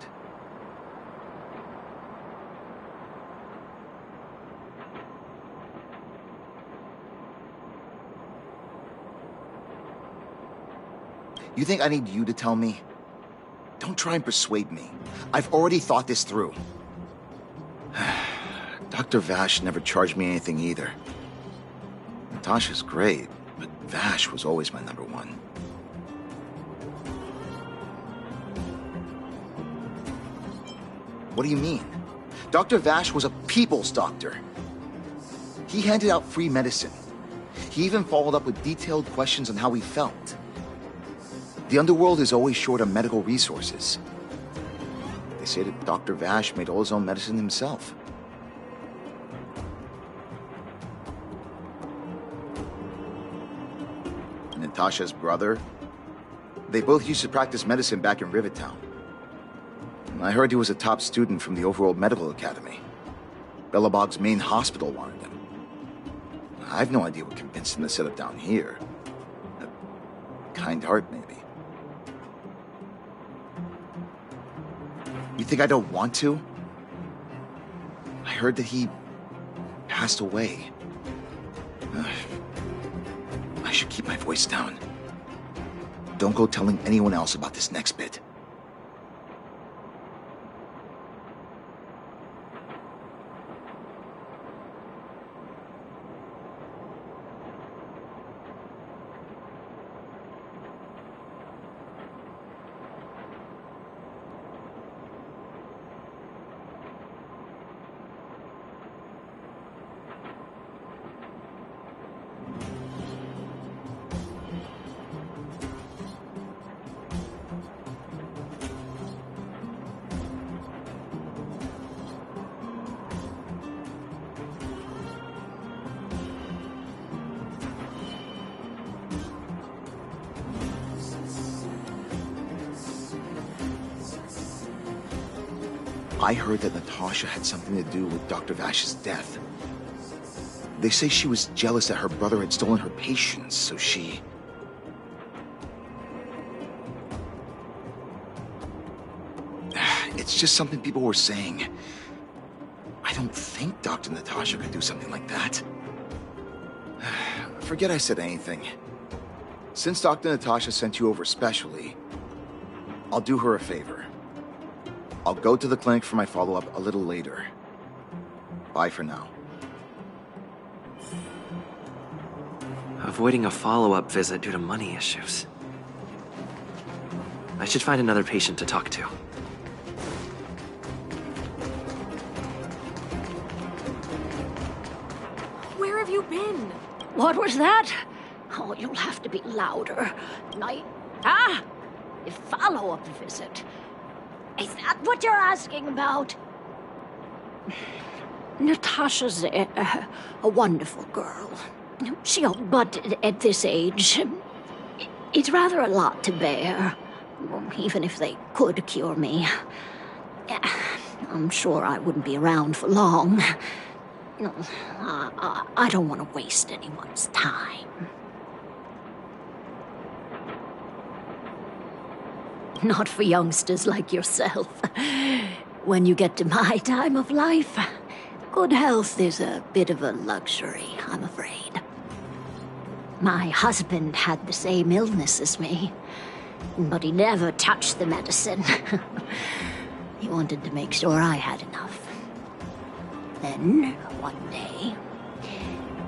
You think I need you to tell me? Don't try and persuade me. I've already thought this through. Dr. Vash never charged me anything either. Natasha's great, but Vash was always my number one. What do you mean? Dr. Vash was a people's doctor. He handed out free medicine. He even followed up with detailed questions on how he felt. The underworld is always short on medical resources. They say that Dr. Vash made all his own medicine himself. Natasha's brother, they both used to practice medicine back in Rivertown. I heard he was a top student from the Overworld Medical Academy. Belobog's main hospital wanted him. I have no idea what convinced him to set up down here. A kind heart, maybe. You think I don't want to? I heard that he passed away. I should keep my voice down. Don't go telling anyone else about this next bit. I heard that Natasha had something to do with Dr. Vash's death. They say she was jealous that her brother had stolen her patients, so she... It's just something people were saying. I don't think Dr. Natasha could do something like that. Forget I said anything. Since Dr. Natasha sent you over specially, I'll do her a favor. I'll go to the clinic for my follow-up a little later. Bye for now. Avoiding a follow-up visit due to money issues. I should find another patient to talk to. Where have you been? What was that? Oh, you'll have to be louder. A follow-up visit. Is that what you're asking about? Natasha's a wonderful girl. But at this age, it's rather a lot to bear. Even if they could cure me. I'm sure I wouldn't be around for long. I don't want to waste anyone's time. Not for youngsters like yourself. When you get to my time of life, good health is a bit of a luxury, I'm afraid. My husband had the same illness as me, but he never touched the medicine. He wanted to make sure I had enough. Then, one day,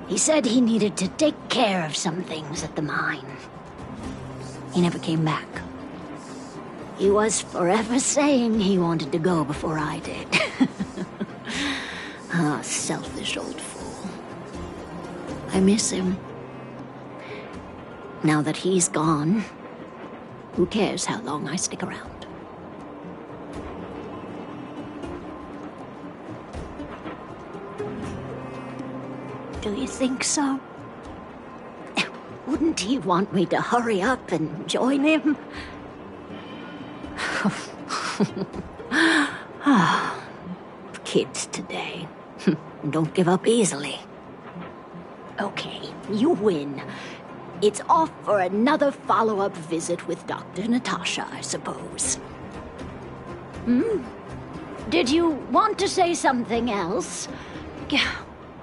he said he needed to take care of some things at the mine. He never came back. He was forever saying he wanted to go before I did. Selfish old fool. I miss him. Now that he's gone, who cares how long I stick around? Do you think so? Wouldn't he want me to hurry up and join him? Kids today don't give up easily. Okay, you win. It's off for another follow-up visit with Dr. Natasha, I suppose. Did you want to say something else?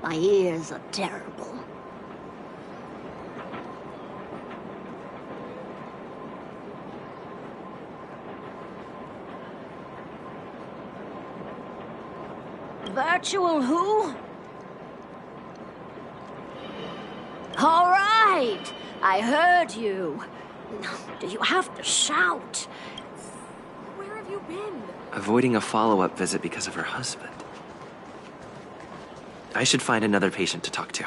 My ears are terrible. Virtual who? All right, I heard you. Do you have to shout? Where have you been? Avoiding a follow-up visit because of her husband. I should find another patient to talk to.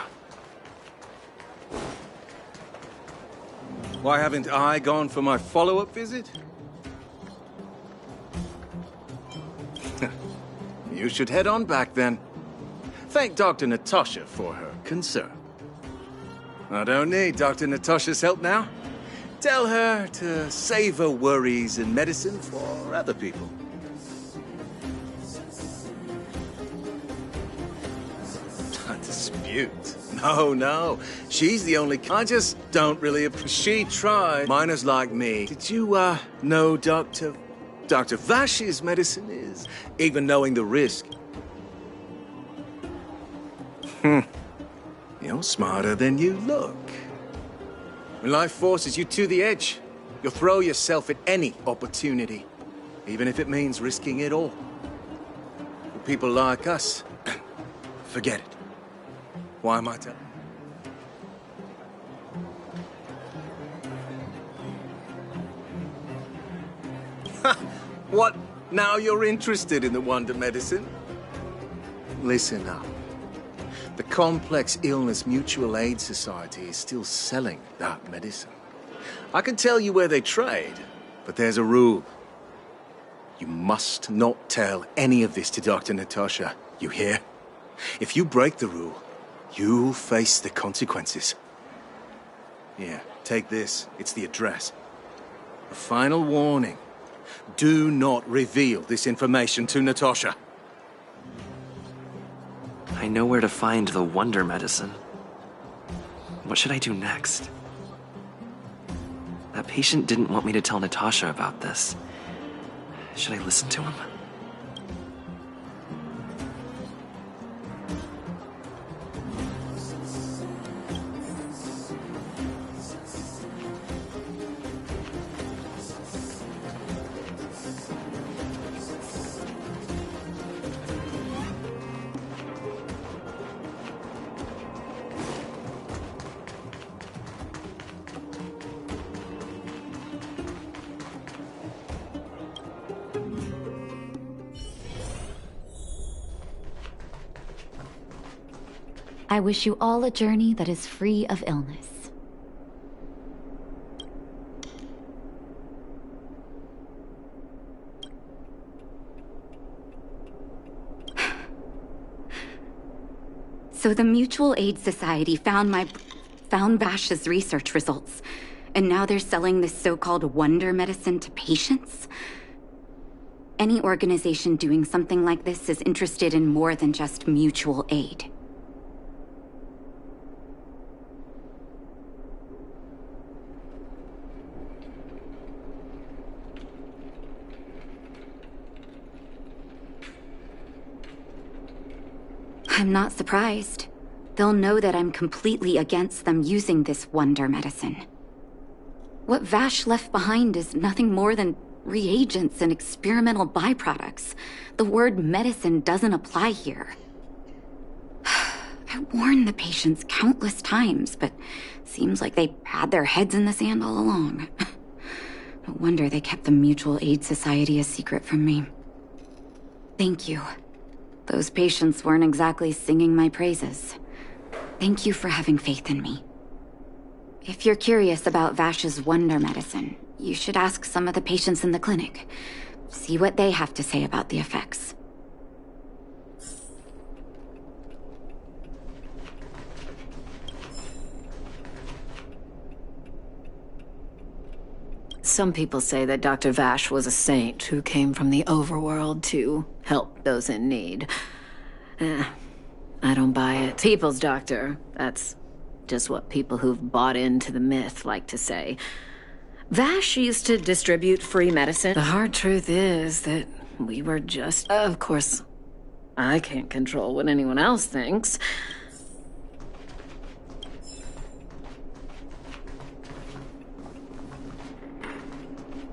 Why haven't I gone for my follow-up visit? You should head on back then. Thank Dr. Natasha for her concern. I don't need Dr. Natasha's help now. Tell her to save her worries and medicine for other people. A dispute? No. She's the only... I just don't really... She tried. Miners like me. Did you, know Dr. Vash's medicine is? Even knowing the risk. You're smarter than you look. When life forces you to the edge, you'll throw yourself at any opportunity, even if it means risking it all. For people like us, forget it. Why am I telling? What? Now you're interested in the wonder medicine? Listen up. The Complex Illness Mutual Aid Society is still selling that medicine. I can tell you where they trade, but there's a rule. You must not tell any of this to Dr. Natasha, you hear? If you break the rule, you'll face the consequences. Here, take this. It's the address. A final warning. Do not reveal this information to Natasha. I I know where to find the wonder medicine. What should I do next? That patient didn't want me to tell Natasha about this. Should I listen to him? I wish you all a journey that is free of illness. So the Mutual Aid Society found Vash's research results, and now they're selling this so-called wonder medicine to patients? Any organization doing something like this is interested in more than just mutual aid. I'm not surprised. They'll know that I'm completely against them using this wonder medicine. What Vash left behind is nothing more than reagents and experimental byproducts. The word medicine doesn't apply here. I warned the patients countless times, but seems like they had their heads in the sand all along. No wonder they kept the Mutual Aid Society a secret from me. Thank you. Those patients weren't exactly singing my praises. Thank you for having faith in me. If you're curious about Vash's wonder medicine, you should ask some of the patients in the clinic. See what they have to say about the effects. Some people say that Dr. Vash was a saint who came from the overworld to help those in need. I don't buy it. People's doctor. That's just what people who've bought into the myth like to say. Vash used to distribute free medicine. The hard truth is that we were just... Of course, I can't control what anyone else thinks.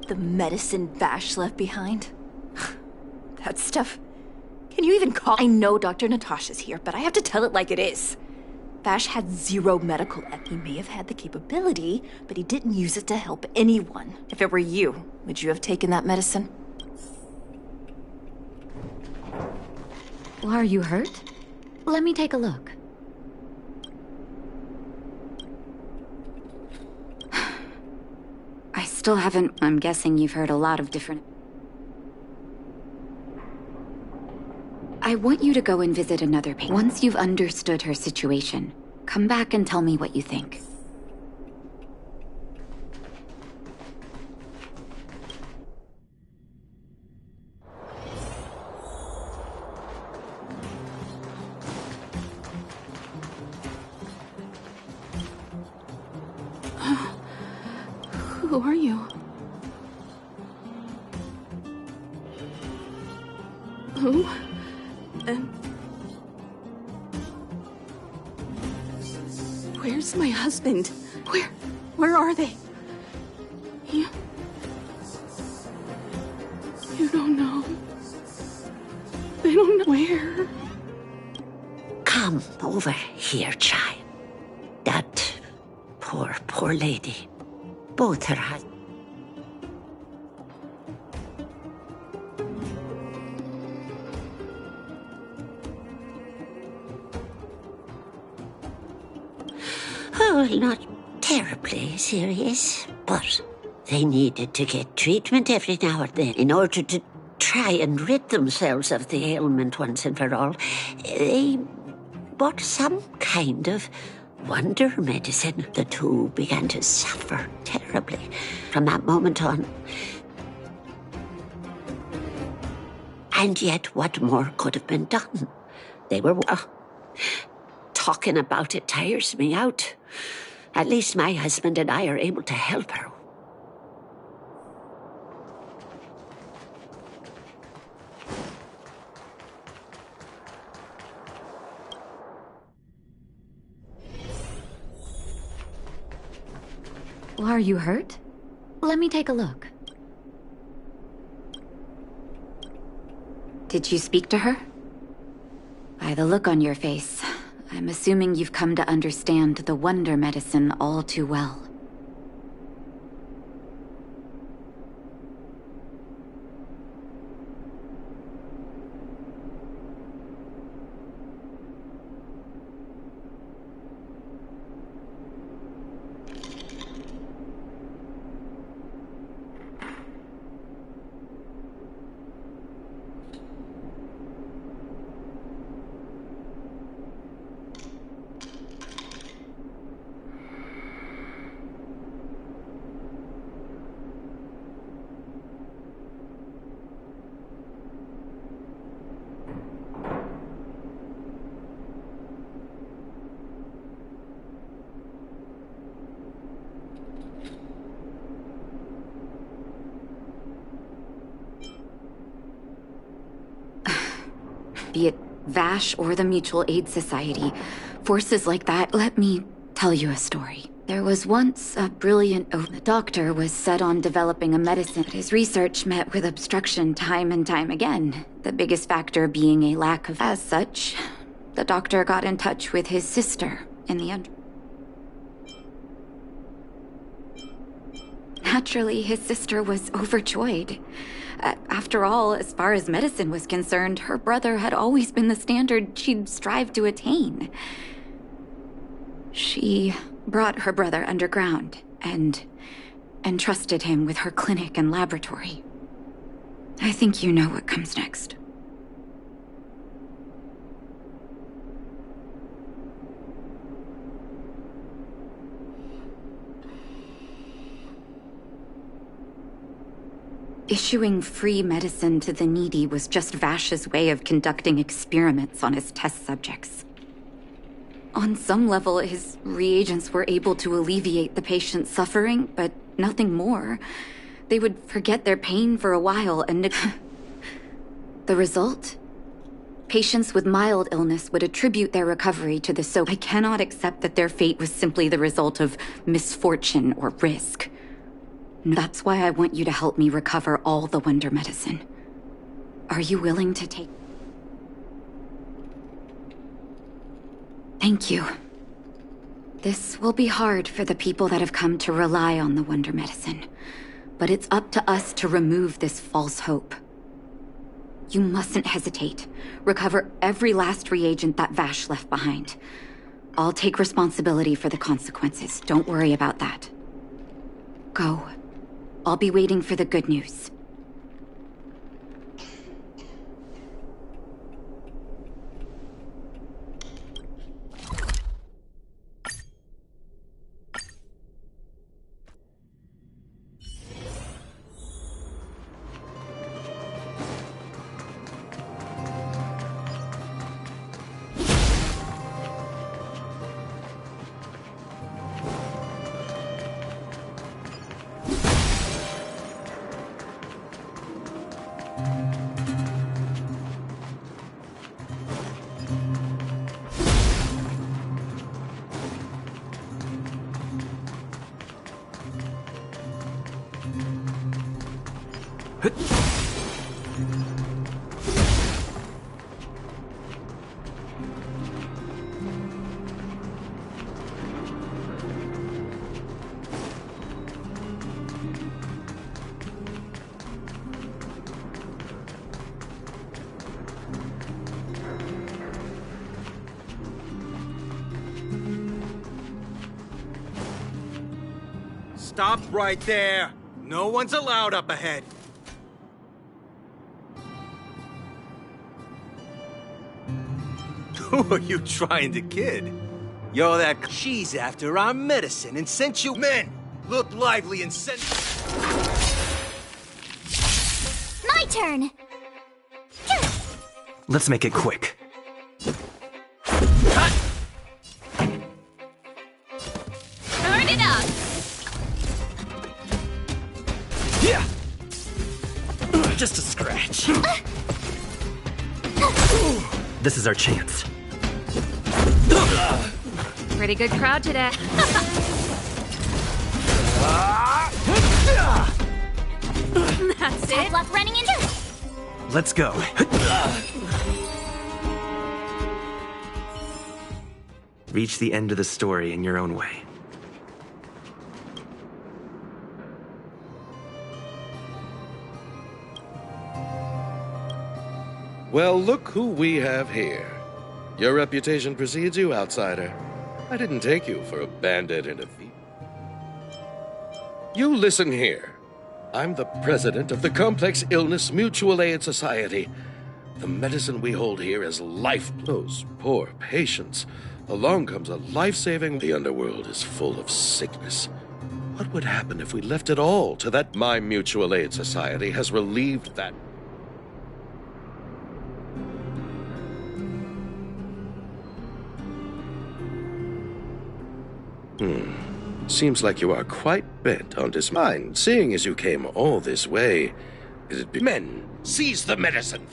The medicine Vash left behind? That stuff... Can you even call... I know Dr. Natasha's here, but I have to tell it like it is. Vash had zero medical... He may have had the capability, but he didn't use it to help anyone. If it were you, would you have taken that medicine? Well, are you hurt? Let me take a look. I still haven't... I'm guessing you've heard a lot of different... I want you to go and visit another patient. Once you've understood her situation, come back and tell me what you think. Who are you? Who? And... Where's my husband? Where are they? You don't know. They don't know where. Come over here, child. That poor lady. Both her husbands. Oh, not terribly serious, but they needed to get treatment every now and then in order to try and rid themselves of the ailment once and for all. They bought some kind of wonder medicine. The two began to suffer terribly from that moment on. And yet, what more could have been done? They were... Talking about it tires me out. At least my husband and I are able to help her. Are you hurt? Let me take a look. Did you speak to her? By the look on your face, I'm assuming you've come to understand the wonder medicine all too well. Be it Vash or the Mutual Aid Society, forces like that, let me tell you a story. There was once a brilliant doctor was set on developing a medicine. His research met with obstruction time and time again, the biggest factor being a lack of... As such, the doctor got in touch with his sister in the Naturally, his sister was overjoyed. After all, as far as medicine was concerned, her brother had always been the standard she'd strive to attain. She brought her brother underground and entrusted him with her clinic and laboratory. I think you know what comes next. Issuing free medicine to the needy was just Vash's way of conducting experiments on his test subjects. On some level, his reagents were able to alleviate the patient's suffering, but nothing more. They would forget their pain for a while and... The result? Patients with mild illness would attribute their recovery to the I cannot accept that their fate was simply the result of misfortune or risk. That's why I want you to help me recover all the wonder medicine. Are you willing to take... Thank you. This will be hard for the people that have come to rely on the wonder medicine, but it's up to us to remove this false hope. You mustn't hesitate. Recover every last reagent that Vash left behind. I'll take responsibility for the consequences. Don't worry about that. Go. I'll be waiting for the good news. Stop right there! No one's allowed up ahead. Who are you trying to kid? You're that... She's after our medicine and sent you... Men! Look lively and send... My turn! Let's make it quick. it up! Yeah! Just a scratch. This is our chance. Pretty good crowd today. That's it. Tough luck running into. Let's go. Reach the end of the story in your own way. Well, look who we have here. Your reputation precedes you, outsider. I didn't take you for a bandit and a thief. You listen here. I'm the president of the Complex Illness Mutual Aid Society. The medicine we hold here is life. Those poor patients. Along comes a life-saving. The underworld is full of sickness. What would happen if we left it all to that? My Mutual Aid Society has relieved that. Seems like you are quite bent on mine, seeing as you came all this way. Is it men? Seize the medicine!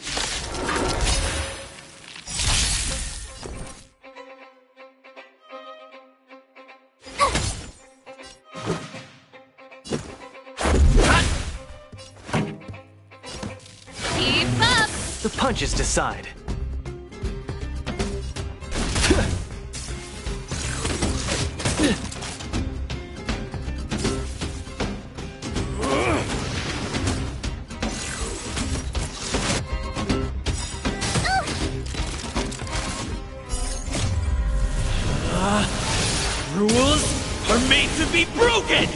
Keep up! The punches decide. Rules are made to be broken!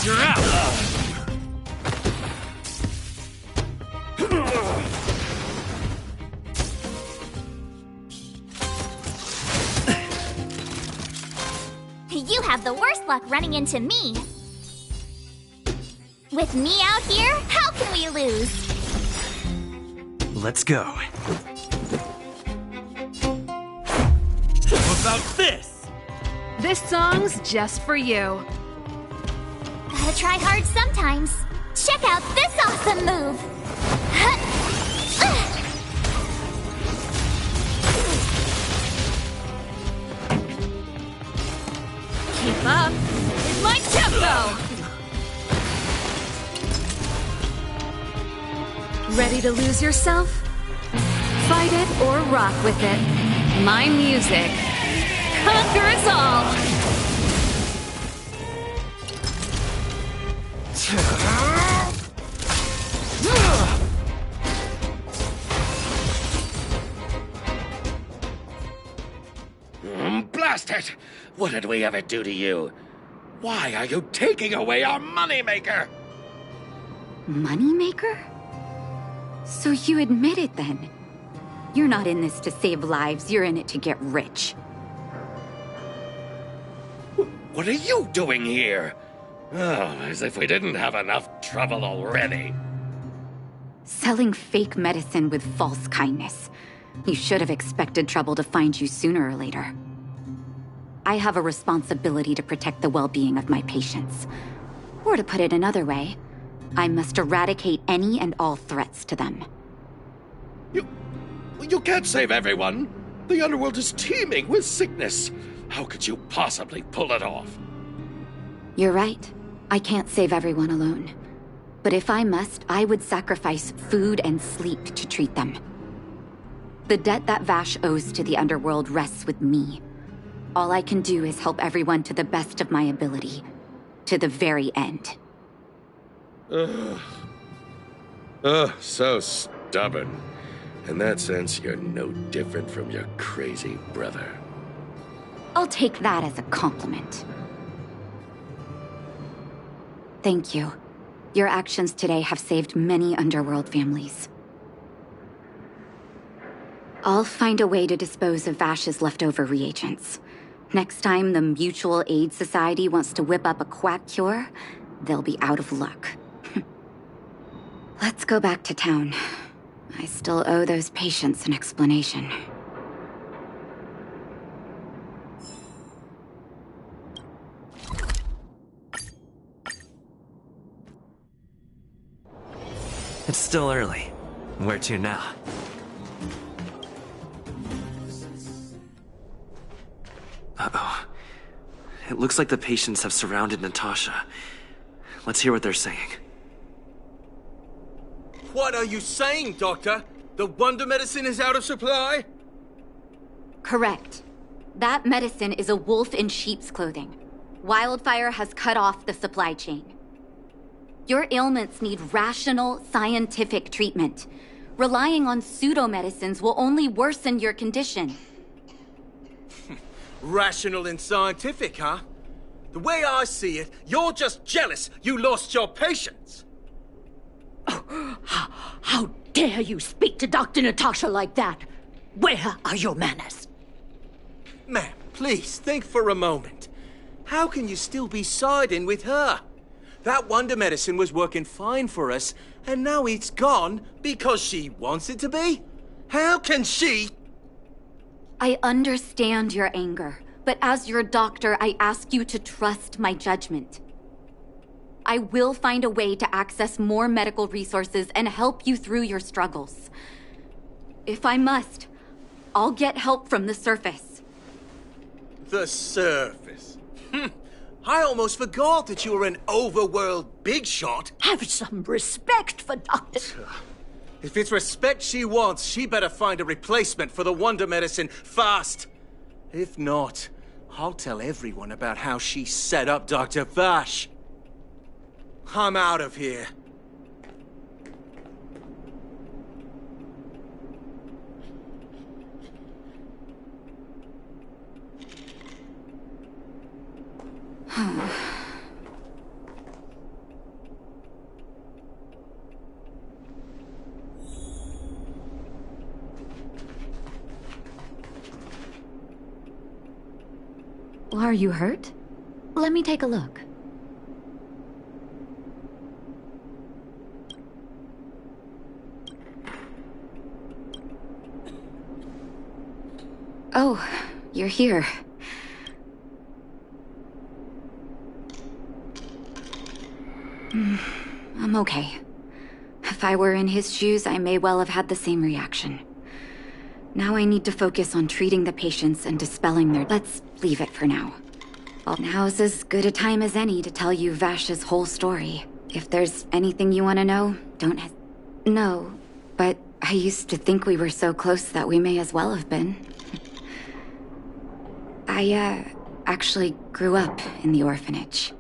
You're out! You have the worst luck running into me. With me out here, how can we lose? Let's go. How about this? This song's just for you. Gotta try hard sometimes. Check out this awesome move! Keep up. It's my tempo! Ready to lose yourself? Fight it or rock with it. My music conquers all! Blast it! What did we ever do to you? Why are you taking away our moneymaker? Moneymaker? So you admit it then? You're not in this to save lives, you're in it to get rich. What are you doing here? Oh, as if we didn't have enough trouble already. Selling fake medicine with false kindness. You should have expected trouble to find you sooner or later. I have a responsibility to protect the well-being of my patients. Or to put it another way, I must eradicate any and all threats to them. You can't save everyone. The underworld is teeming with sickness. How could you possibly pull it off? You're right. I can't save everyone alone. But if I must, I would sacrifice food and sleep to treat them. The debt that Vash owes to the underworld rests with me. All I can do is help everyone to the best of my ability. To the very end. Ugh. So stubborn. In that sense, you're no different from your crazy brother. I'll take that as a compliment. Thank you. Your actions today have saved many underworld families. I'll find a way to dispose of Vash's leftover reagents. Next time the Mutual Aid Society wants to whip up a quack cure, they'll be out of luck. Let's go back to town. I still owe those patients an explanation. still early. Where to now? Uh-oh. It looks like the patients have surrounded Natasha. Let's hear what they're saying. What are you saying, Doctor? The wonder medicine is out of supply? Correct. That medicine is a wolf in sheep's clothing. Wildfire has cut off the supply chain. Your ailments need rational, scientific treatment. Relying on pseudo-medicines will only worsen your condition. Rational and scientific, huh? The way I see it, you're just jealous you lost your patients. How dare you speak to Dr. Natasha like that? Where are your manners? Ma'am, please think for a moment. How can you still be siding with her? That wonder medicine was working fine for us, and now it's gone because she wants it to be? How can she? I understand your anger, but as your doctor, I ask you to trust my judgment. I will find a way to access more medical resources and help you through your struggles. If I must, I'll get help from the surface. The surface? I almost forgot that you were an overworld big shot. Have some respect for Dr. If it's respect she wants, she better find a replacement for the wonder medicine fast. If not, I'll tell everyone about how she set up Dr. Vash. I'm out of here. Are you hurt? Let me take a look. Oh, you're here. I'm okay. If I were in his shoes, I may well have had the same reaction. Now I need to focus on treating the patients and dispelling their... Let's leave it for now. Well, now's as good a time as any to tell you Vash's whole story. If there's anything you want to know, don't No, but I used to think we were so close that we may as well have been. I, actually grew up in the orphanage.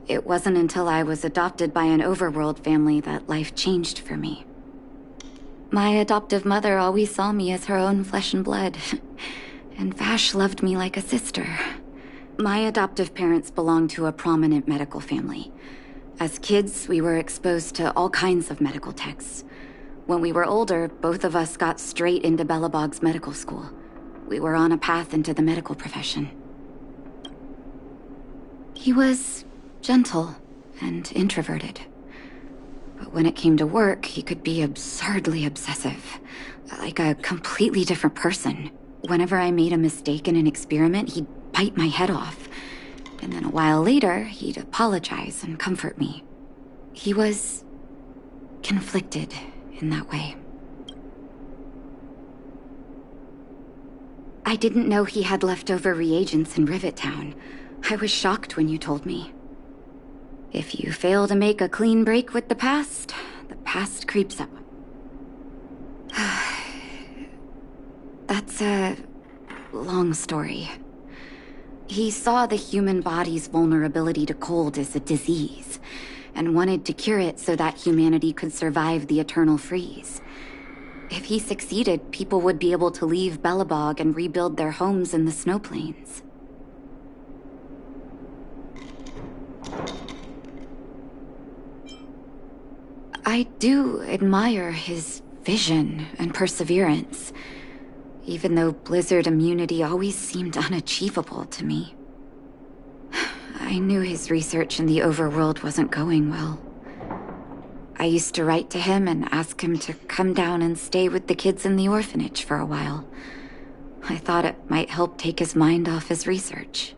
It wasn't until I was adopted by an overworld family that life changed for me. My adoptive mother always saw me as her own flesh and blood, and Vash loved me like a sister. My adoptive parents belonged to a prominent medical family. As kids, we were exposed to all kinds of medical texts. When we were older, both of us got straight into Belobog's medical school. We were on a path into the medical profession. He was gentle and introverted. But when it came to work, he could be absurdly obsessive. Like a completely different person. Whenever I made a mistake in an experiment, he'd bite my head off. And then a while later, he'd apologize and comfort me. He was conflicted in that way. I didn't know he had leftover reagents in Rivet Town. I was shocked when you told me. If you fail to make a clean break with the past creeps up. That's a long story. He saw the human body's vulnerability to cold as a disease, and wanted to cure it so that humanity could survive the eternal freeze. If he succeeded, people would be able to leave Belobog and rebuild their homes in the snow plains. I do admire his vision and perseverance, even though blizzard immunity always seemed unachievable to me. I knew his research in the overworld wasn't going well. I used to write to him and ask him to come down and stay with the kids in the orphanage for a while. I thought it might help take his mind off his research.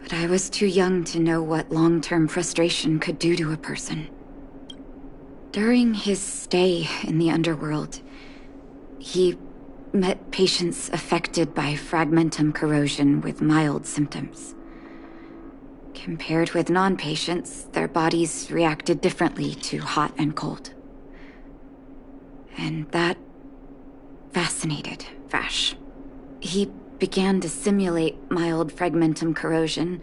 But I was too young to know what long-term frustration could do to a person. During his stay in the underworld, he met patients affected by fragmentum corrosion with mild symptoms. Compared with non-patients, their bodies reacted differently to hot and cold. And that fascinated Vash. He began to simulate mild fragmentum corrosion,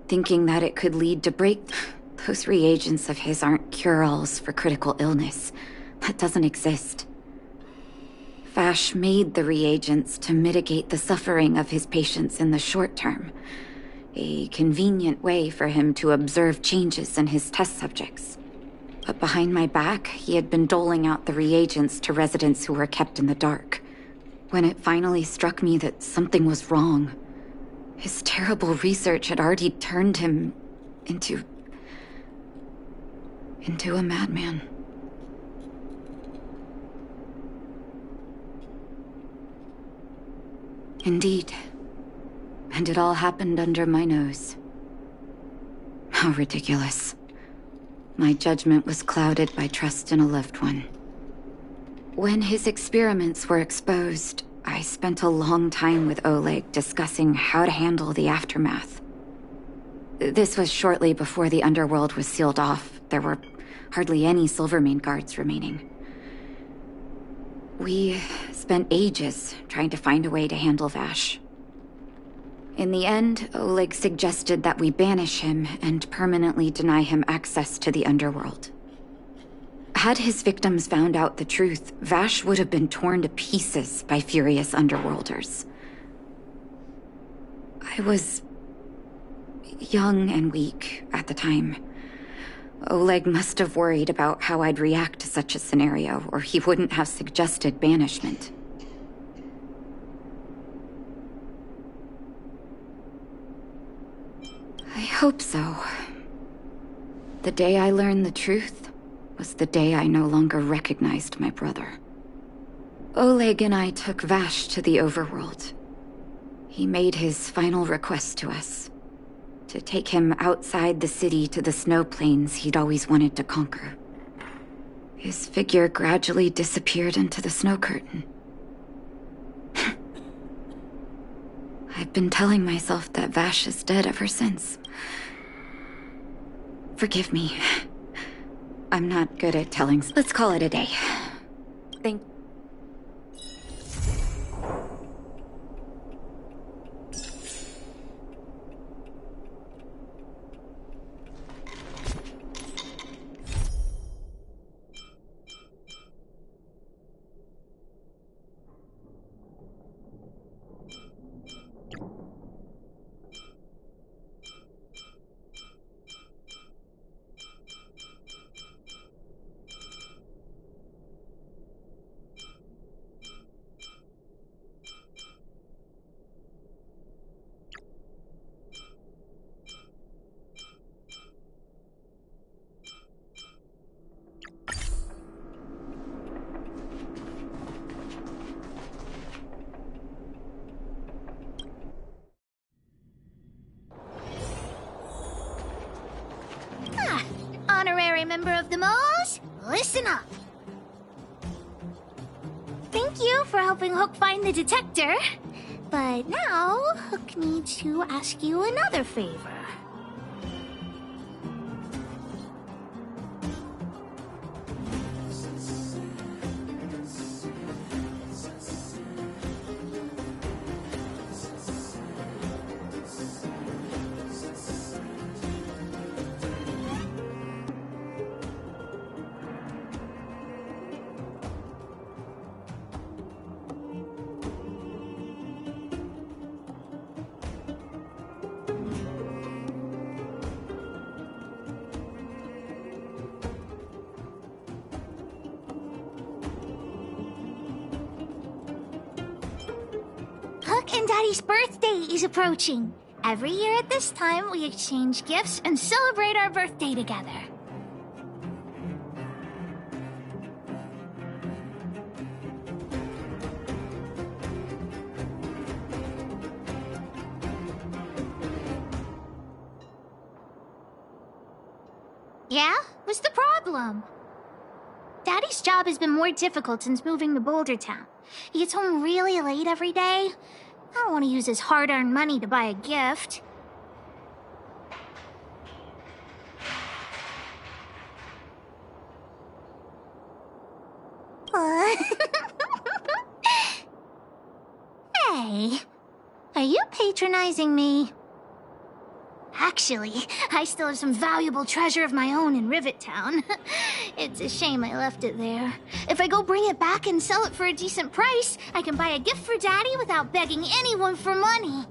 thinking that it could lead to breakthrough. Those reagents of his aren't cure-alls for critical illness. That doesn't exist. Vash made the reagents to mitigate the suffering of his patients in the short term. A convenient way for him to observe changes in his test subjects. But behind my back, he had been doling out the reagents to residents who were kept in the dark. When it finally struck me that something was wrong, his terrible research had already turned him into a madman. Indeed. And it all happened under my nose. How ridiculous. My judgment was clouded by trust in a loved one. When his experiments were exposed, I spent a long time with Oleg discussing how to handle the aftermath. This was shortly before the underworld was sealed off. There were hardly any Silvermane guards remaining. We spent ages trying to find a way to handle Vash. In the end, Oleg suggested that we banish him and permanently deny him access to the underworld. Had his victims found out the truth, Vash would have been torn to pieces by furious underworlders. I was young and weak at the time. Oleg must have worried about how I'd react to such a scenario, or he wouldn't have suggested banishment. I hope so. The day I learned the truth was the day I no longer recognized my brother. Oleg and I took Vash to the overworld. He made his final request to us. To take him outside the city to the snow plains he'd always wanted to conquer. His figure gradually disappeared into the snow curtain. I've been telling myself that Vash is dead ever since. Forgive me. I'm not good at telling. Let's call it a day. Thank Honorary member of the Moles, listen up. Thank you for helping Hook find the detector. But now, Hook needs to ask you another favor. Hook and Daddy's birthday is approaching. Every year at this time, we exchange gifts and celebrate our birthday together. Yeah? What's the problem? Daddy's job has been more difficult since moving to Boulder Town. He gets home really late every day. I don't want to use his hard-earned money to buy a gift. Hey, are you patronizing me? Actually, I still have some valuable treasure of my own in Rivet Town. It's a shame I left it there. If I go bring it back and sell it for a decent price, I can buy a gift for Daddy without begging anyone for money.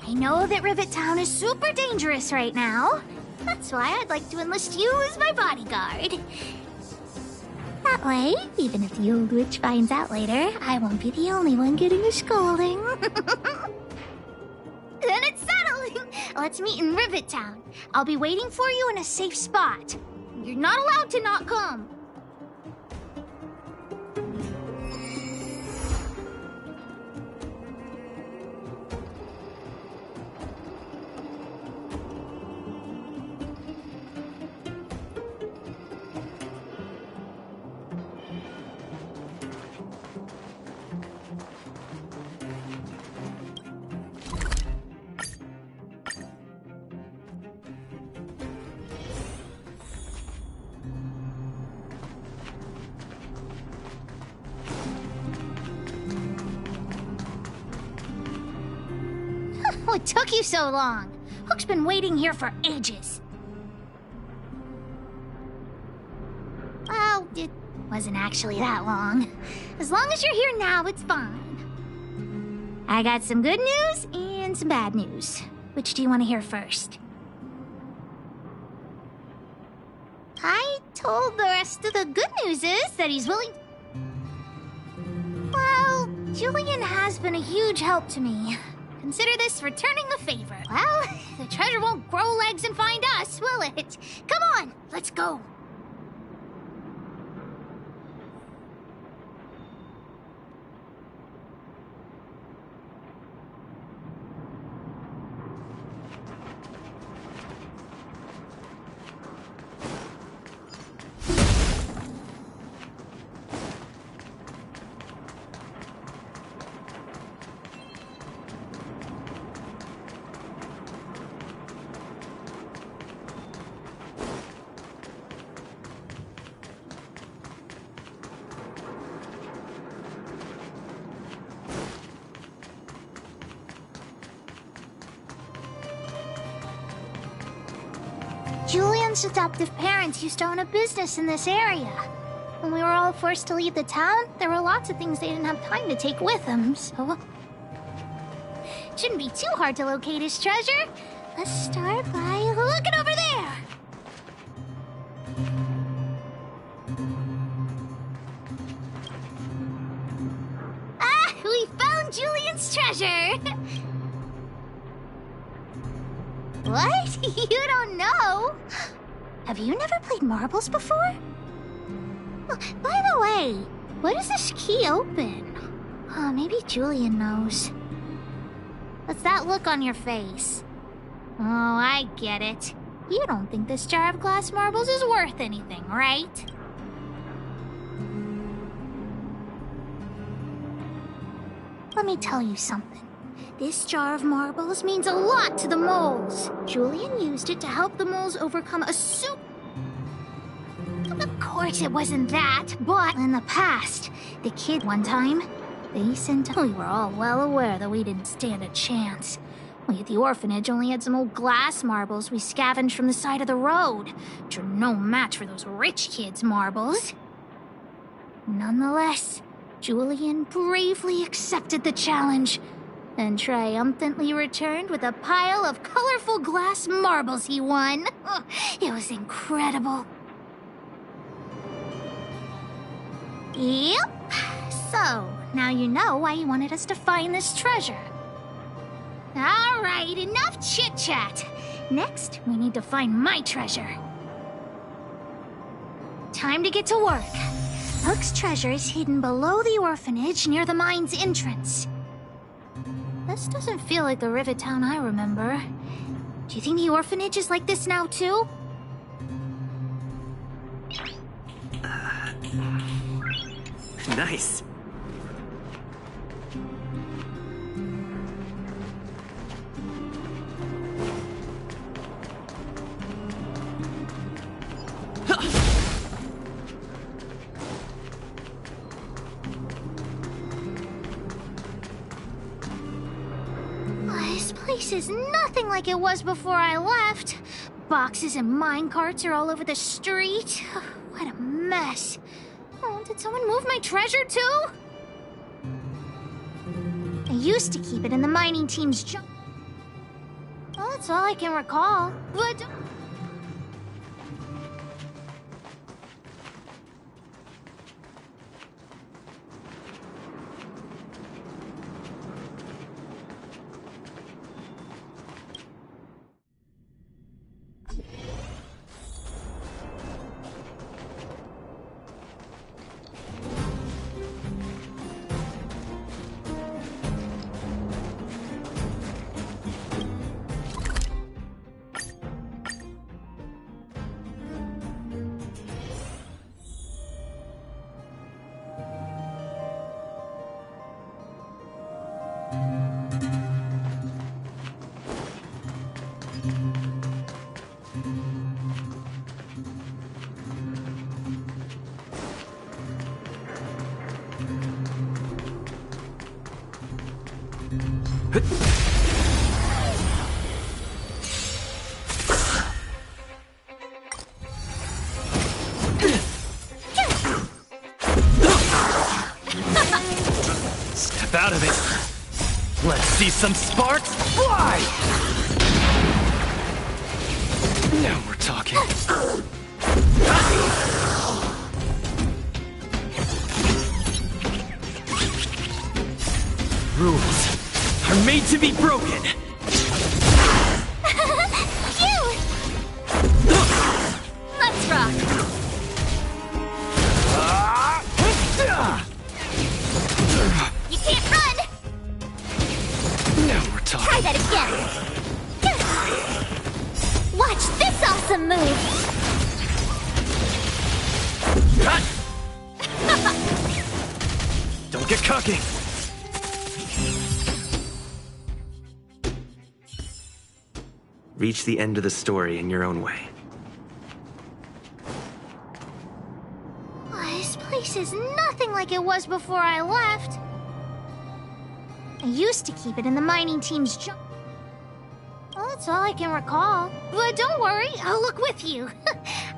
I know that Rivet Town is super dangerous right now. That's why I'd like to enlist you as my bodyguard. That way, even if the old witch finds out later, I won't be the only one getting a scolding. Then it's settled! Let's meet in Rivet Town. I'll be waiting for you in a safe spot. You're not allowed to not come. What took you so long? Hook's been waiting here for ages. Well, it wasn't actually that long. As long as you're here now, it's fine. I got some good news and some bad news. Which do you want to hear first? I told the rest of the good news is that he's willing... Well, Julian has been a huge help to me. Consider this returning the favor. Well, the treasure won't grow legs and find us, will it? Come on, let's go. Julian's adoptive parents used to own a business in this area. When we were all forced to leave the town, there were lots of things they didn't have time to take with them, so... It shouldn't be too hard to locate his treasure. Let's start by looking over there. Ah, we found Julian's treasure! What? You don't know? Have you never played marbles before? Oh, by the way, what does this key open? Oh, maybe Julian knows. What's that look on your face? Oh, I get it. You don't think this jar of glass marbles is worth anything, right? Let me tell you something. This jar of marbles means a lot to the moles. Julian used it to help the moles overcome a soup. Of course it wasn't that, but in the past, the kid one time, they sent... We were all well aware that we didn't stand a chance. We at the orphanage only had some old glass marbles we scavenged from the side of the road, which are no match for those rich kids' marbles. Nonetheless, Julian bravely accepted the challenge and triumphantly returned with a pile of colorful glass marbles he won. It was incredible. Yep. So, now you know why he wanted us to find this treasure. All right, enough chit-chat. Next, we need to find my treasure. Time to get to work. Hook's treasure is hidden below the orphanage near the mine's entrance. This doesn't feel like the Rivet Town I remember. Do you think the orphanage is like this now, too? Nice. This place is nothing like it was before I left. Boxes and minecarts are all over the street. What a mess. Oh, did someone move my treasure too? I used to keep it in the mining team's junk. Well, that's all I can recall. But Step out of it. Let's see some sparks fly! Now we're talking. Rules are made to be broken. Phew! Let's rock. You can't run. Now we're talking. Try that again. Watch this awesome move. Don't get cocky. Reach the end of the story in your own way. This place is nothing like it was before I left. I used to keep it in the mining team's junk. Well, that's all I can recall. But don't worry, I'll look with you.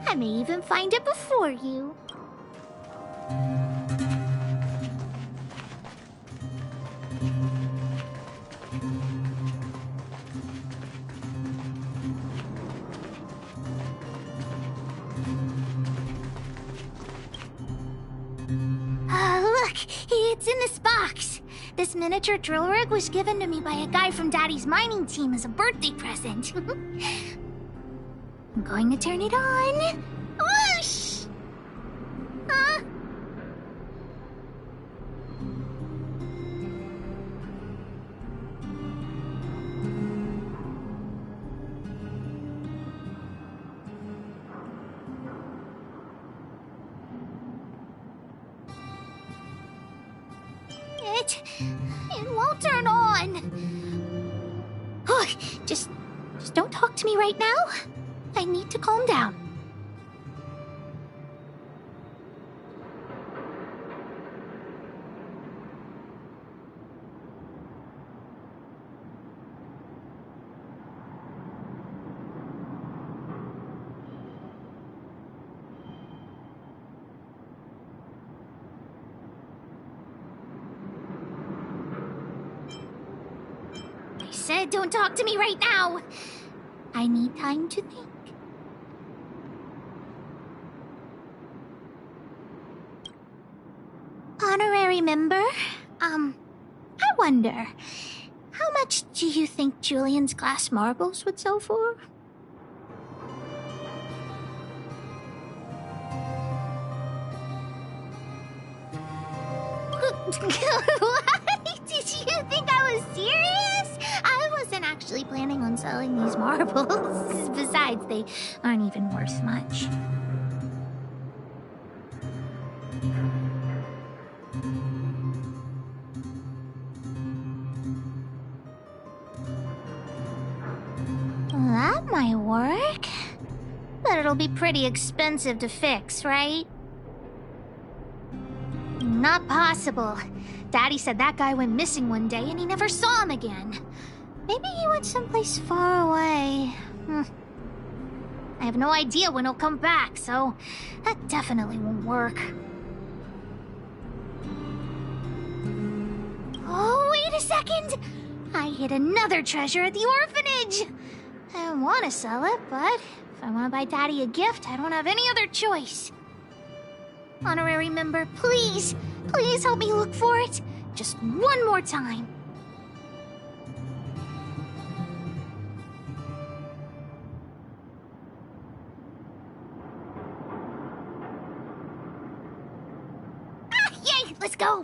I may even find it before you. Look, it's in this box. This miniature drill rig was given to me by a guy from Daddy's mining team as a birthday present. I'm going to turn it on. Whoosh! Huh? It won't turn on. Oh, just don't talk to me right now. I need to calm down. I said don't talk to me right now. I need time to think. Honorary member, I wonder, how much do you think Julian's glass marbles would sell for? What? Did you think I Serious? I wasn't actually planning on selling these marbles. Besides, they aren't even worth much. That might work. But it'll be pretty expensive to fix, right? Not possible. Daddy said that guy went missing one day and he never saw him again. Maybe he went someplace far away. I have no idea when he'll come back, so that definitely won't work. Oh, wait a second! I hid another treasure at the orphanage! I don't want to sell it, but if I want to buy Daddy a gift, I don't have any other choice. Honorary member, please, please help me look for it. Just one more time. Ah, yay, let's go.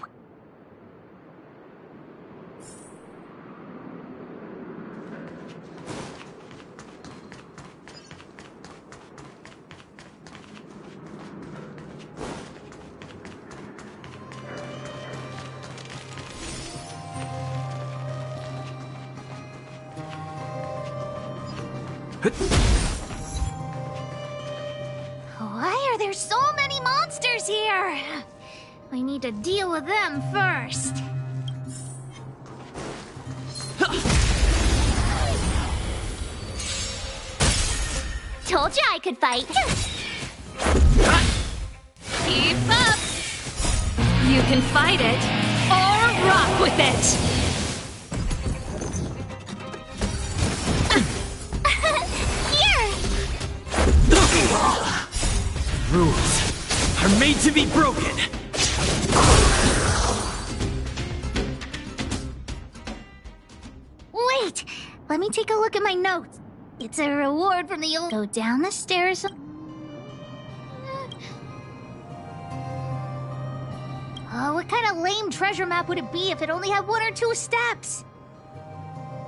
Why are there so many monsters here? We need to deal with them first. Told you I could fight. Keep up! You can fight it, or rock with it! Rules are made to be broken. Wait! Let me take a look at my notes. It's a reward from the old... Go down the stairs... Oh, what kind of lame treasure map would it be if it only had 1 or 2 steps?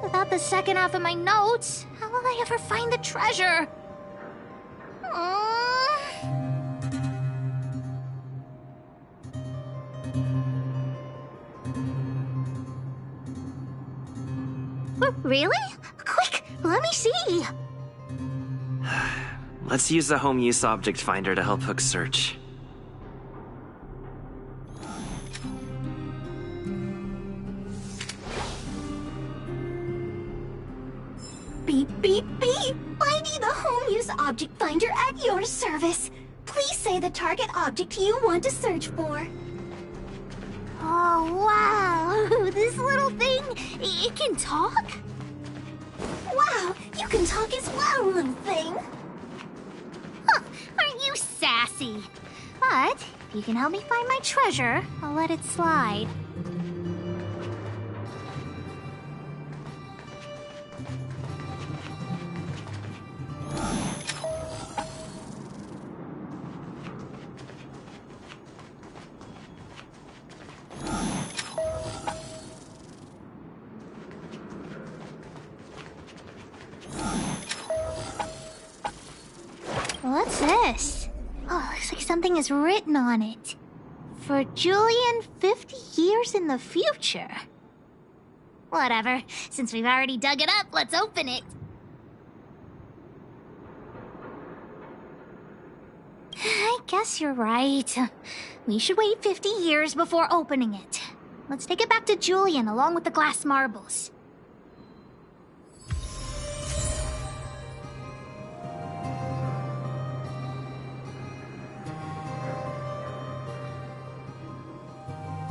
Without the second half of my notes, how will I ever find the treasure? Really? Quick, let me see. Let's use the home use object finder to help Hook search. Beep, beep, beep! Finding the home use object finder at your service. Please say the target object you want to search for. Oh, wow! This little thing, it can talk? Wow, you can talk as well, little thing. Huh, aren't you sassy? But if you can help me find my treasure, I'll let it slide. What's this? Oh, looks like something is written on it. For Julian, 50 years in the future. Whatever. Since we've already dug it up, let's open it. I guess you're right. We should wait 50 years before opening it. Let's take it back to Julian along with the glass marbles.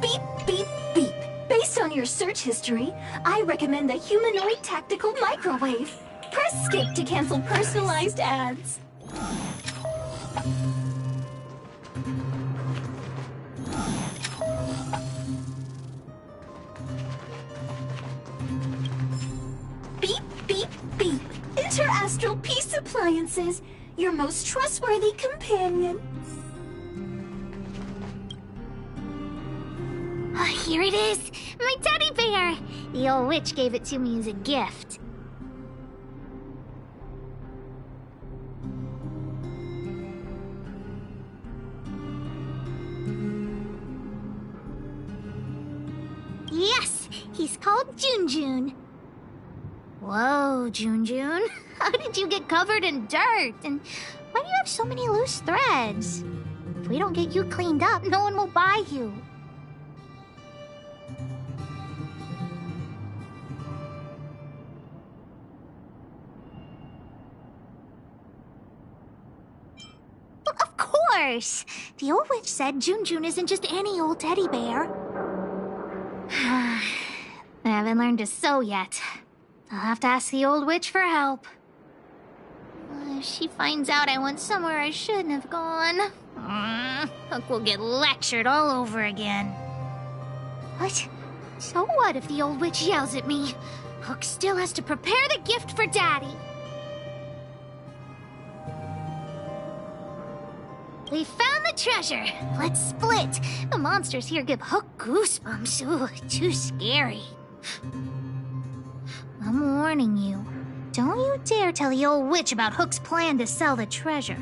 Beep, beep, beep. Based on your search history, I recommend the humanoid tactical microwave. Press skip to cancel personalized ads. Beep, beep, beep. Interastral Peace Appliances, your most trustworthy companion. Here it is! My teddy bear! The old witch gave it to me as a gift. Yes! He's called Jun. Whoa, Jun. How did you get covered in dirt? And why do you have so many loose threads? If we don't get you cleaned up, no one will buy you. Of course! The old witch said Jun isn't just any old teddy bear. I haven't learned to sew yet. I'll have to ask the old witch for help. If she finds out I went somewhere I shouldn't have gone, Hook will get lectured all over again. What? So what if the old witch yells at me? Hook still has to prepare the gift for Daddy. We found the treasure. Let's split. The monsters here give Hook goosebumps. Ooh, too scary. I'm warning you. Don't you dare tell the old witch about Hook's plan to sell the treasure.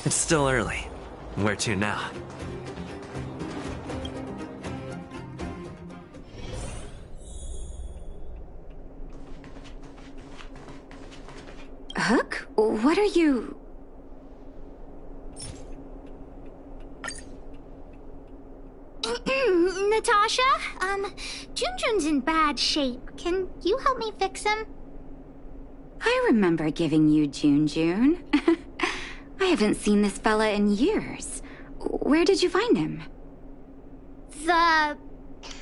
It's still early. Where to now? Hook? What are you... Natasha? Jun's in bad shape. Can you help me fix him? I remember giving you Jun. I haven't seen this fella in years. Where did you find him?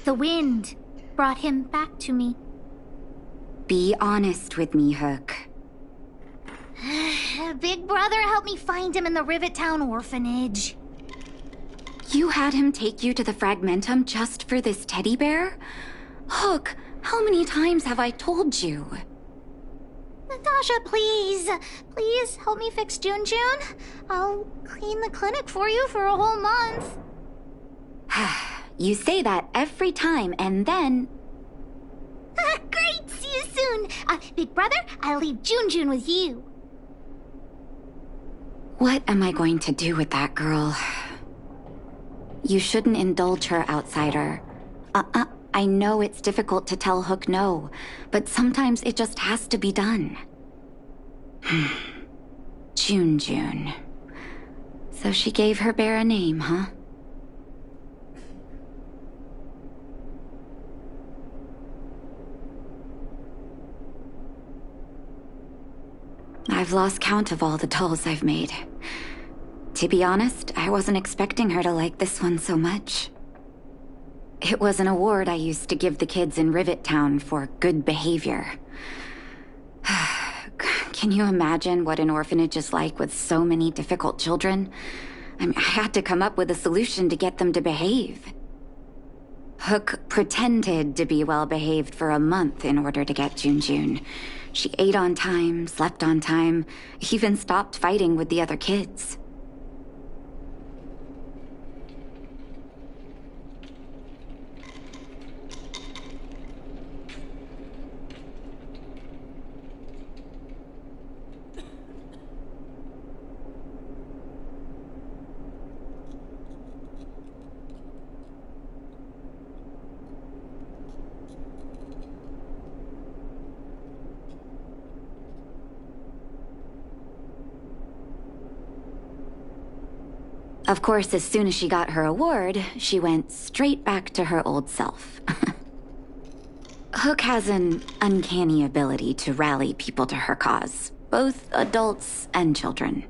The wind brought him back to me. Be honest with me, Hook. Big Brother helped me find him in the Rivet Town orphanage. You had him take you to the Fragmentum just for this teddy bear? Hook, how many times have I told you? Natasha, please. Please help me fix Jun. I'll clean the clinic for you for a whole month. You say that every time, and then... Great! See you soon! Big Brother, I'll leave Jun with you. What am I going to do with that girl? You shouldn't indulge her, outsider. I know it's difficult to tell Hook no, but sometimes it just has to be done. Jun. So she gave her bear a name, huh? I've lost count of all the dolls I've made. To be honest, I wasn't expecting her to like this one so much. It was an award I used to give the kids in Rivet Town for good behavior. Can you imagine what an orphanage is like with so many difficult children? I had to come up with a solution to get them to behave. Hook pretended to be well-behaved for a month in order to get Jun. She ate on time, slept on time, even stopped fighting with the other kids. Of course, as soon as she got her award, she went straight back to her old self. Hook has an uncanny ability to rally people to her cause, both adults and children.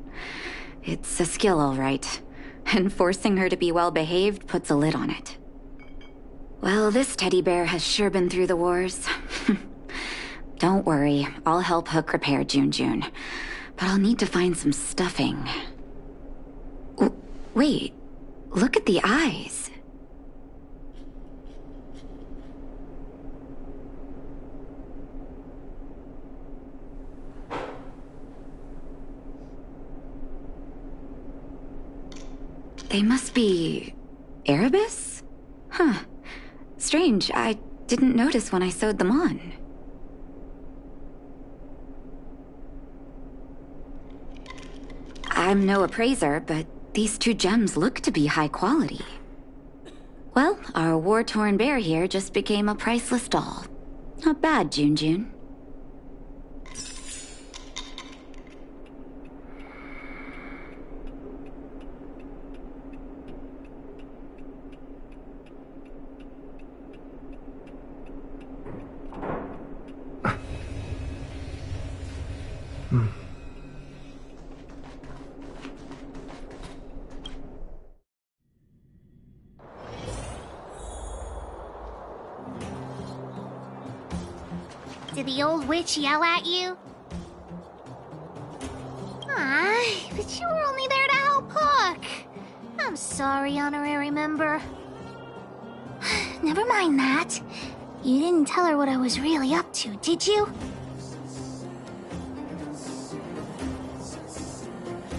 It's a skill, all right. And forcing her to be well-behaved puts a lid on it. Well, this teddy bear has sure been through the wars. Don't worry, I'll help Hook repair June. But I'll need to find some stuffing. Wait, look at the eyes. They must be Erebus? Huh. Strange, I didn't notice when I sewed them on. I'm no appraiser, but these two gems look to be high quality. Well, our war-torn bear here just became a priceless doll. Not bad, June. Did the old witch yell at you? But you were only there to help Hook. I'm sorry, honorary member. Never mind that. You didn't tell her what I was really up to, did you?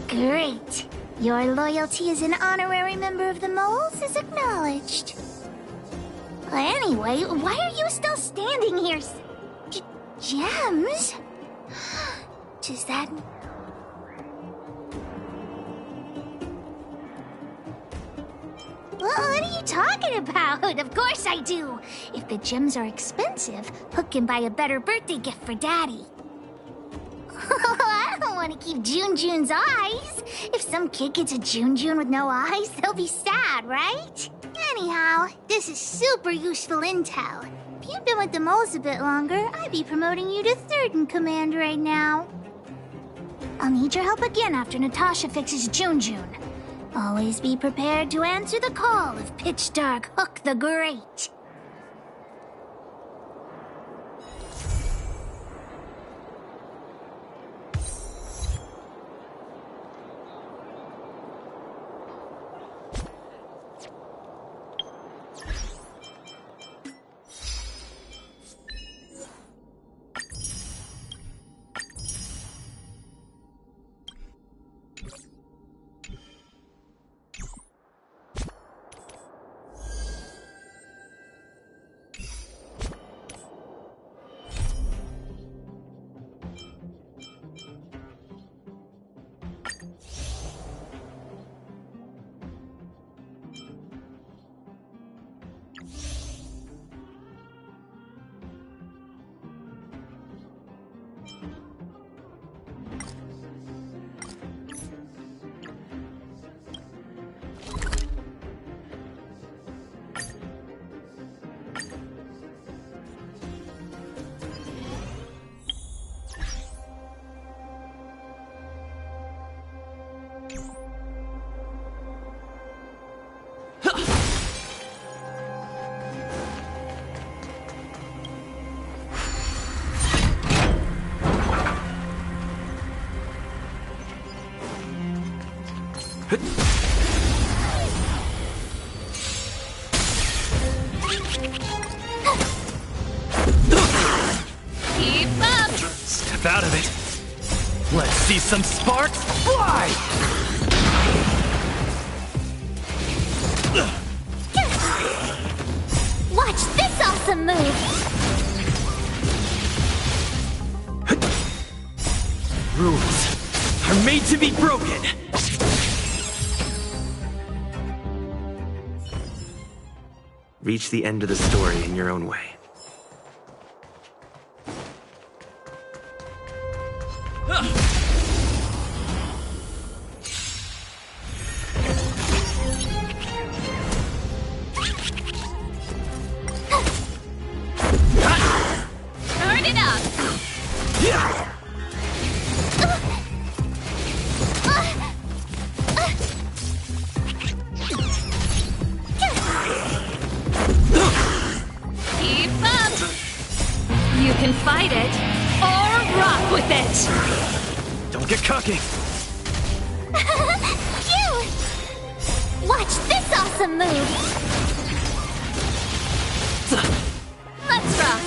Great. Your loyalty as an honorary member of the Moles is acknowledged. Anyway, why are you still standing here? Gems? Does that... What are you talking about? Of course I do. If the gems are expensive, Hook can buy a better birthday gift for Daddy. I don't want to keep June's eyes. If some kid gets a June with no eyes, they'll be sad, right? Anyhow, this is super useful intel. If you'd been with the Moles a bit longer, I'd be promoting you to third in command right now. I'll need your help again after Natasha fixes June. Always be prepared to answer the call of Pitch Dark Hook the Great. Keep up! Step out of it. Let's see some sparks fly! Watch this awesome move! Rules are made to be broken! Reach the end of the story in your own way. Turn it up! rock with it! Don't get cocky. Phew! Watch this awesome move! Let's rock!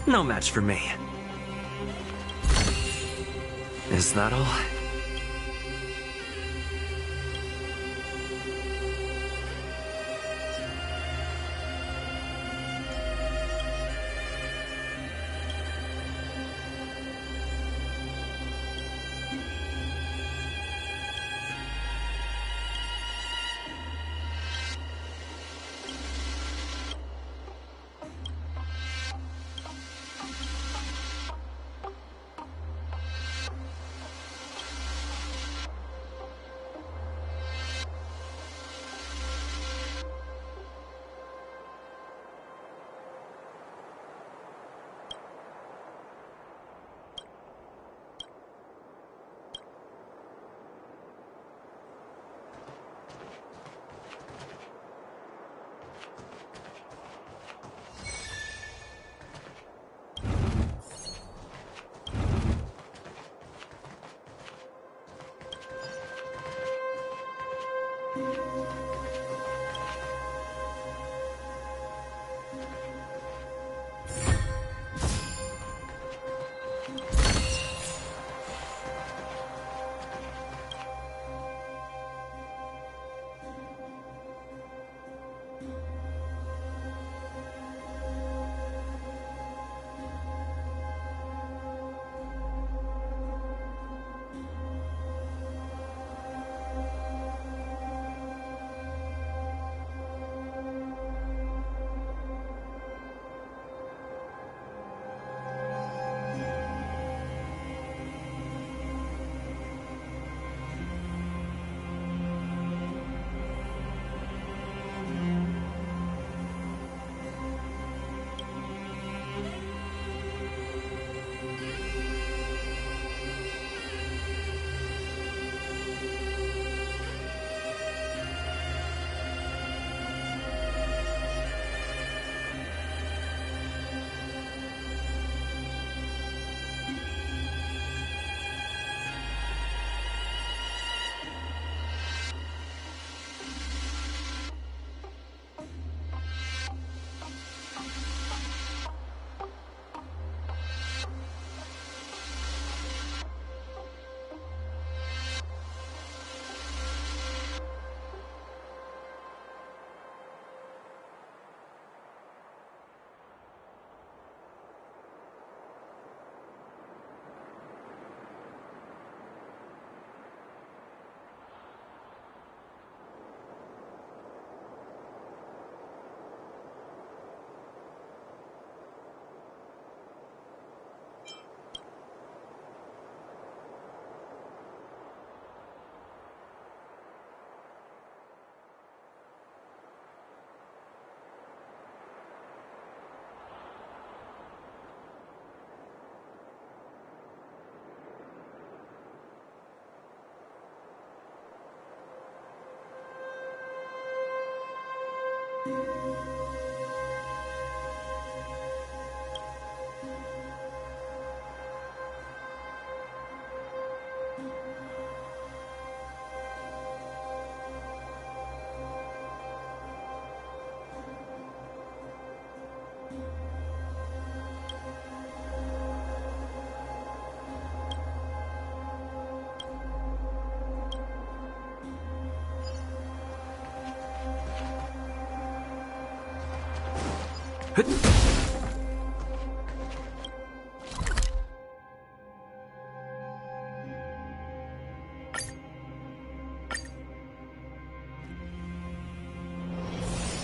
No match for me. Is that all?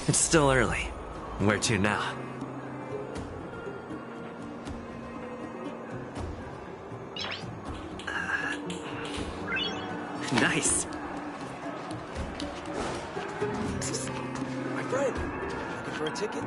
It's still early. Where to now? Nice. My friend, looking for a ticket?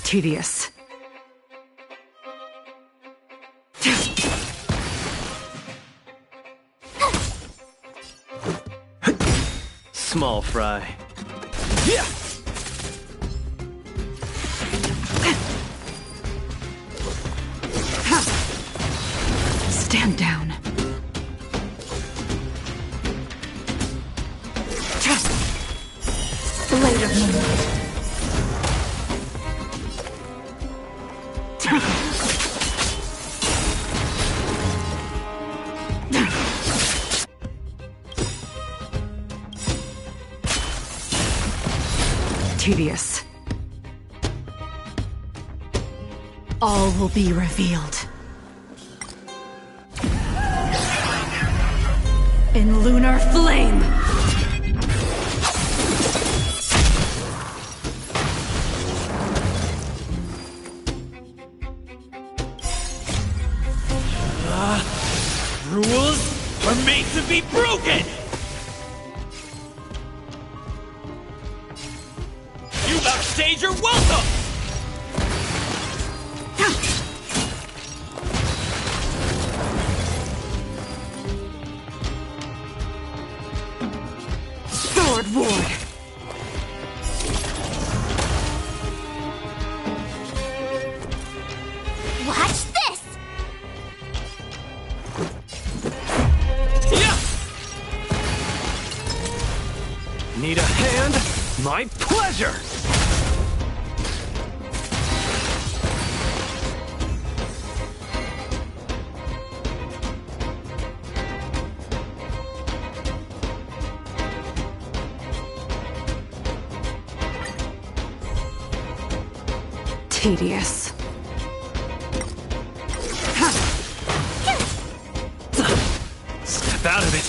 Tedious. Small fry. Yeah! Stand down. Blade of moonlight. Tedious. All will be revealed. In lunar flame! Rules are made to be broken! You've outstayed your welcome! Sword Ward! Watch this! Need a hand? My pleasure! Tedious. Step out of it.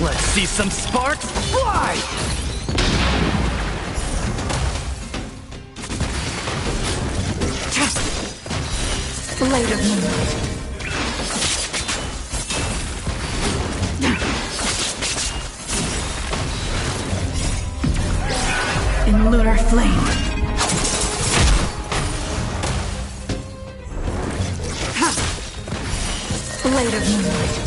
Let's see some sparks fly! Blade of moonlight. In lunar flame. Blade of moonlight.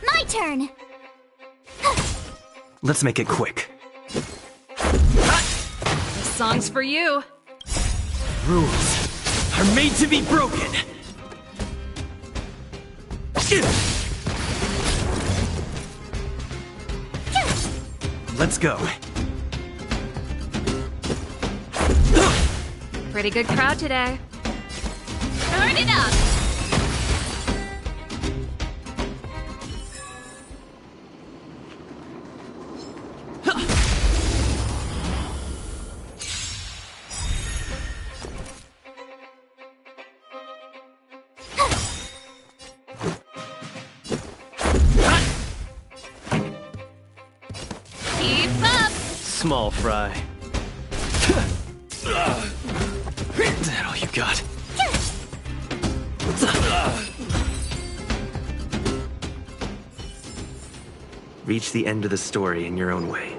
My turn! Let's make it quick. This song's for you. Rules are made to be broken. Let's go. Pretty good crowd today. Turn it up! Keep up! Small fry. That all you got? Reach the end of the story in your own way.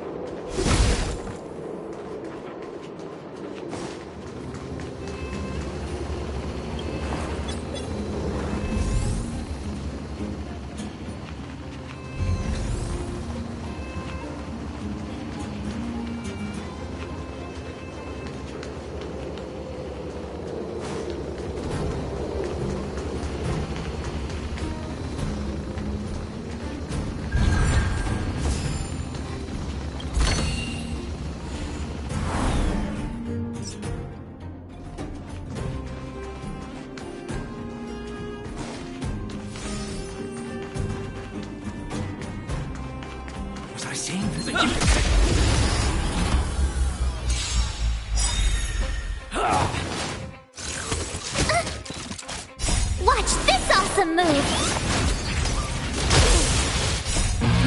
Was I saying Watch this awesome move!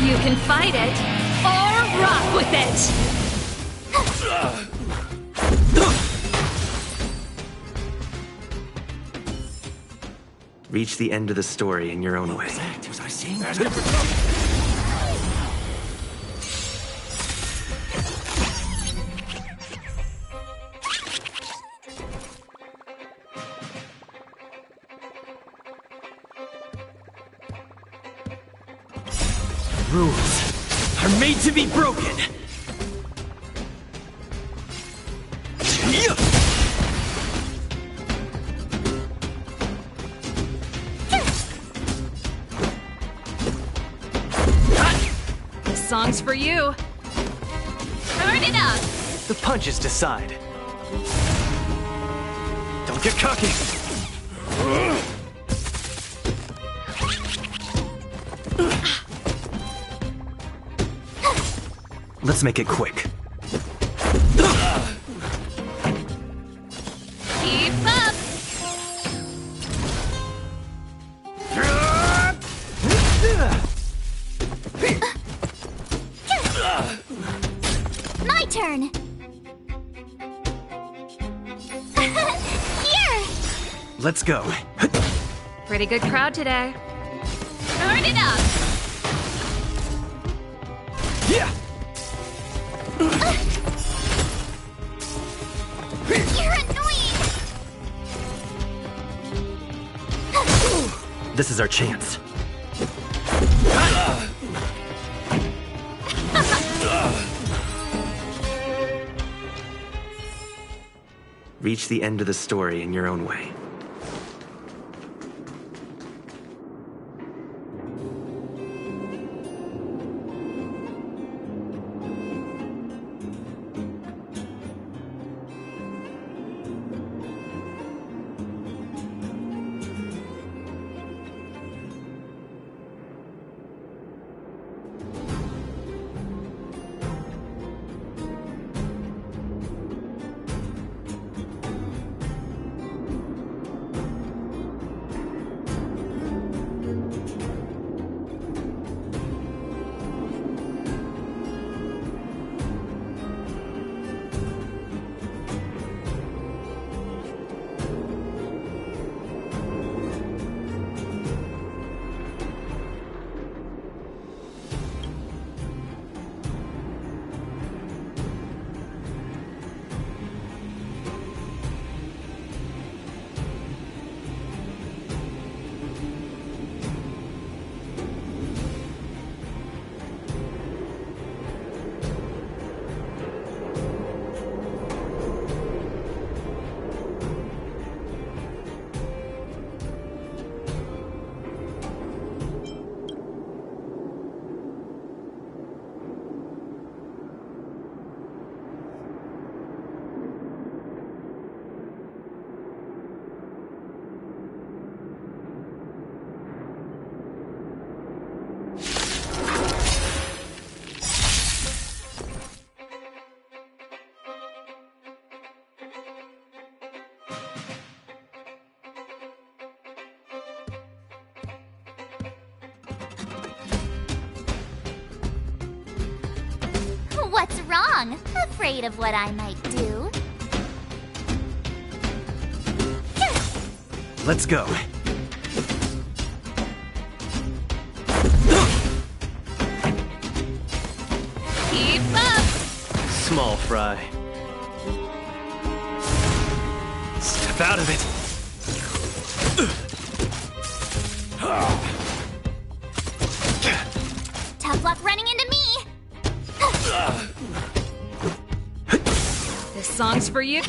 You can fight it, or rock with it! Reach the end of the story in your own way. Was I saying Rules are made to be broken. This song's for you. Turn it up! The punches decide. Don't get cocky. Let's make it quick. Keep up! My turn! Here! Let's go. Pretty good crowd today. Turn it up! Yeah! You're annoying! This is our chance. Reach the end of the story in your own way. wrong, afraid of what I might do. Let's go. Keep up! Small fry. Step out of it. Tough luck running into me! This song's for you.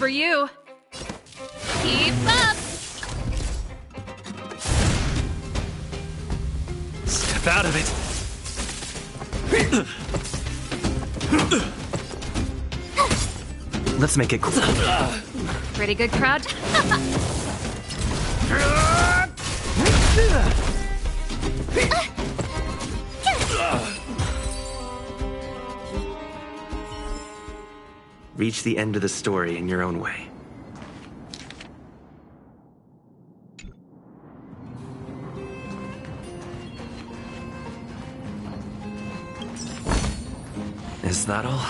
for you. Keep up! Step out of it. Let's make it cool. Pretty good crowd. Reach the end of the story in your own way. Is that all?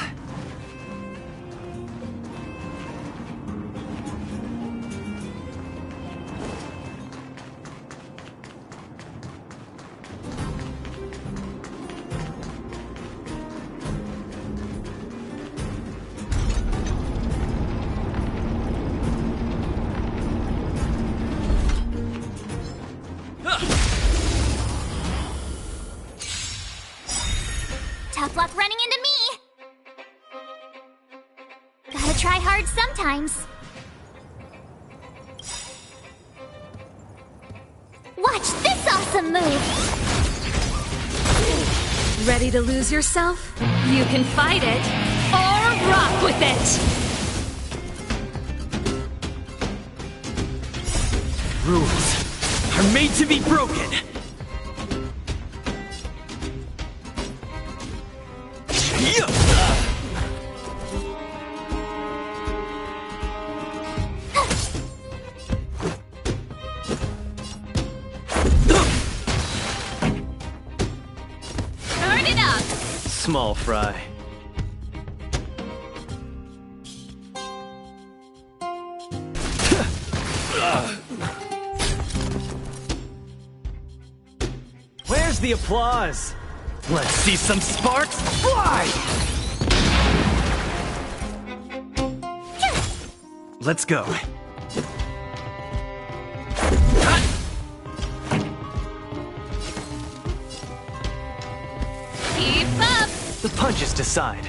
Tough luck running into me! Gotta try hard sometimes. Watch this awesome move! Ready to lose yourself? You can fight it or rock with it! Rules are made to be broken. Turn it up! Small fry. Where's the applause? Let's see some sparks fly! Let's go. Keep up! The punches decide.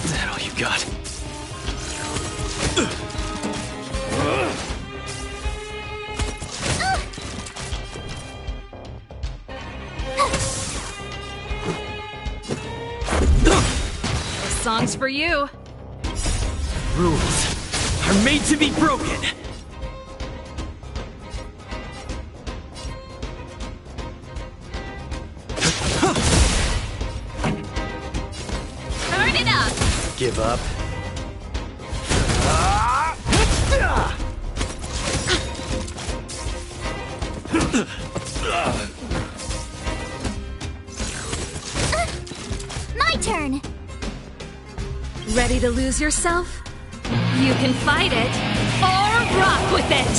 Is that all you got? This song's for you. Rules are made to be broken. Turn it up! Give up. My turn! Ready to lose yourself? You can fight it or rock with it!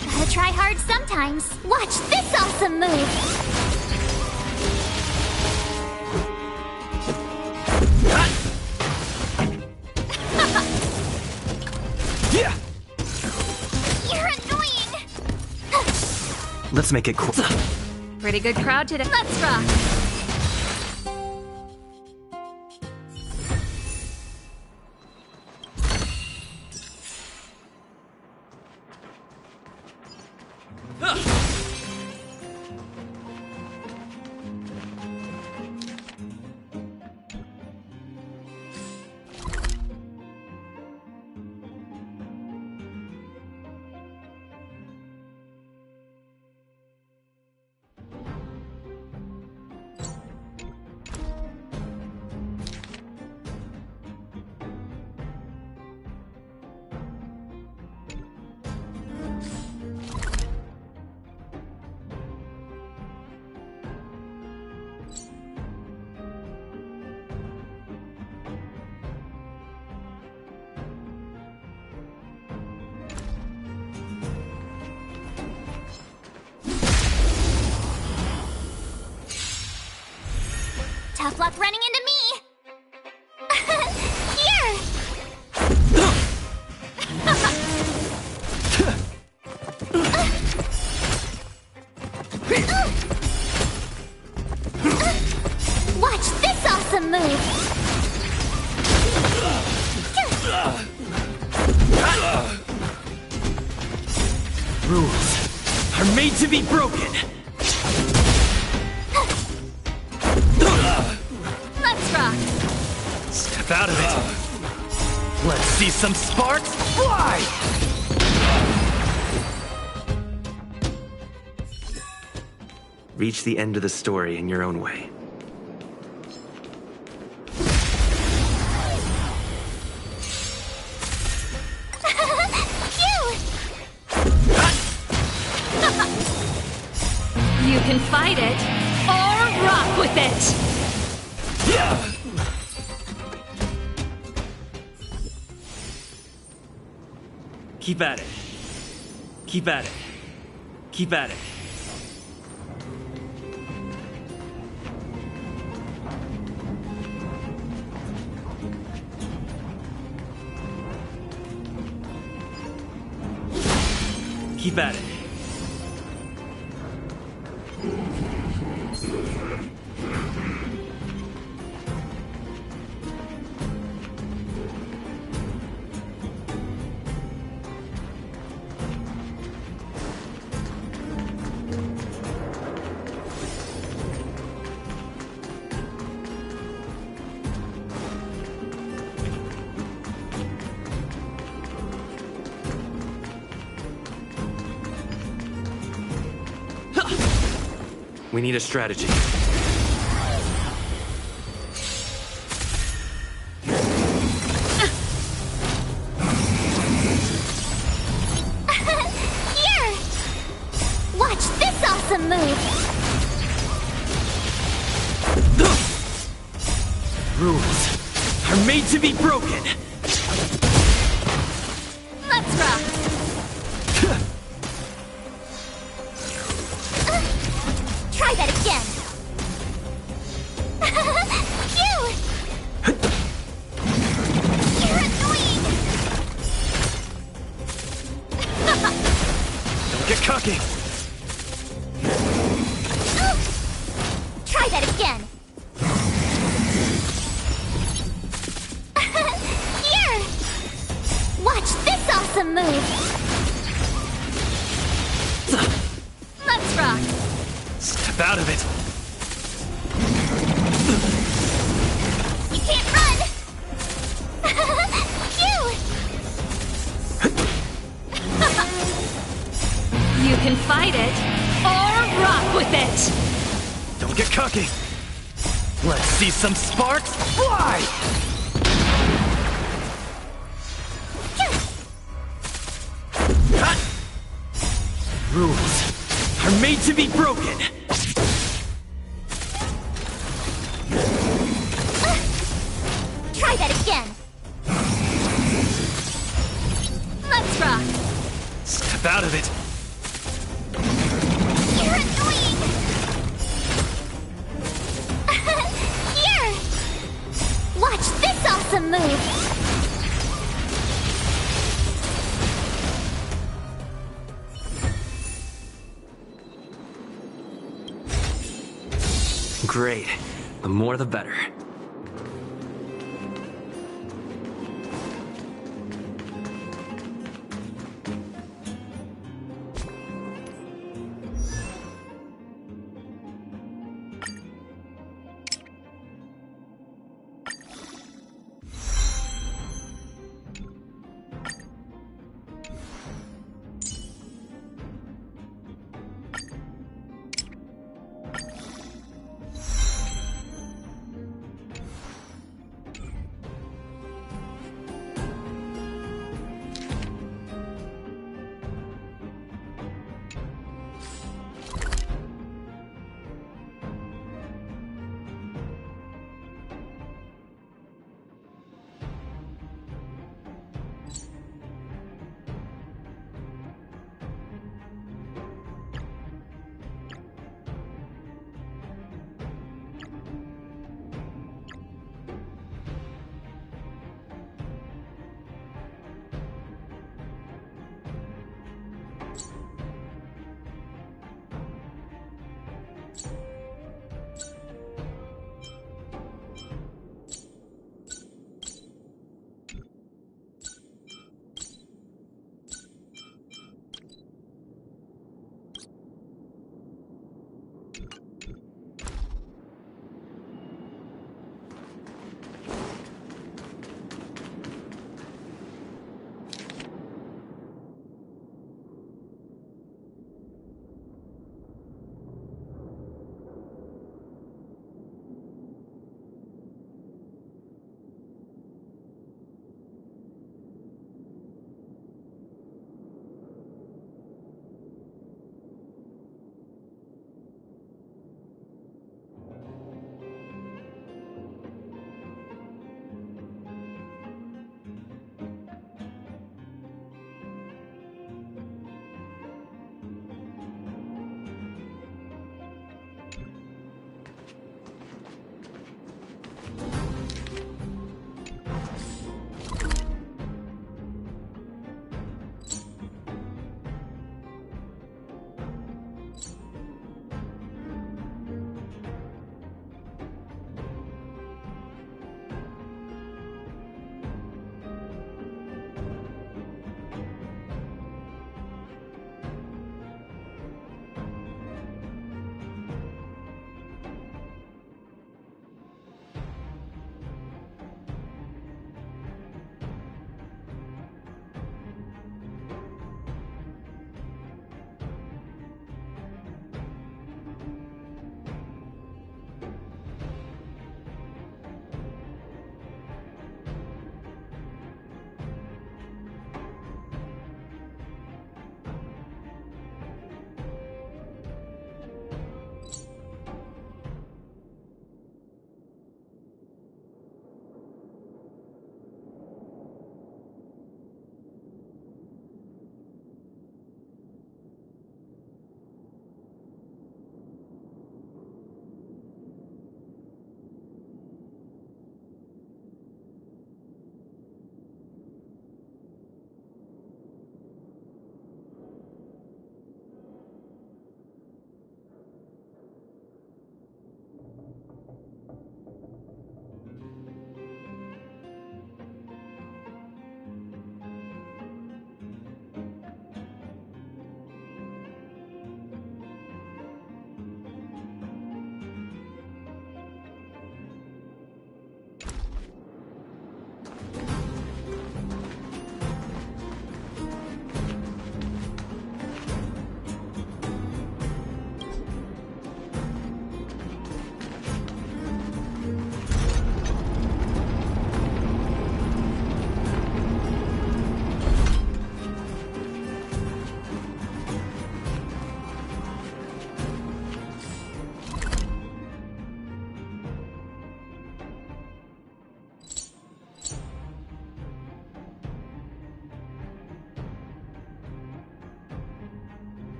Gotta try hard sometimes. Watch this awesome move! You're annoying! Let's make it cool. Pretty good crowd today. Let's rock! Tough luck running into me! Here! to be broken! Let's rock! Step out of it! Let's see some sparks fly! Reach the end of the story in your own way. You can fight it, or rock with it! Keep at it. Keep at it. Keep at it. Keep at it. We need a strategy. Here! Watch this awesome move! Rules are made to be broken! Let's rock! Try that again! Phew! You're annoying! Don't get cocky! Try that again! Here! Watch this awesome move! Let's rock! Step out of it! You can't run! Phew! You can fight it, or rock with it! Don't get cocky! Let's see some sparks fly! Rules are made to be broken! Try that again! Let's rock! Step out of it! You're annoying! Here! Watch this awesome move! Great. The more the better.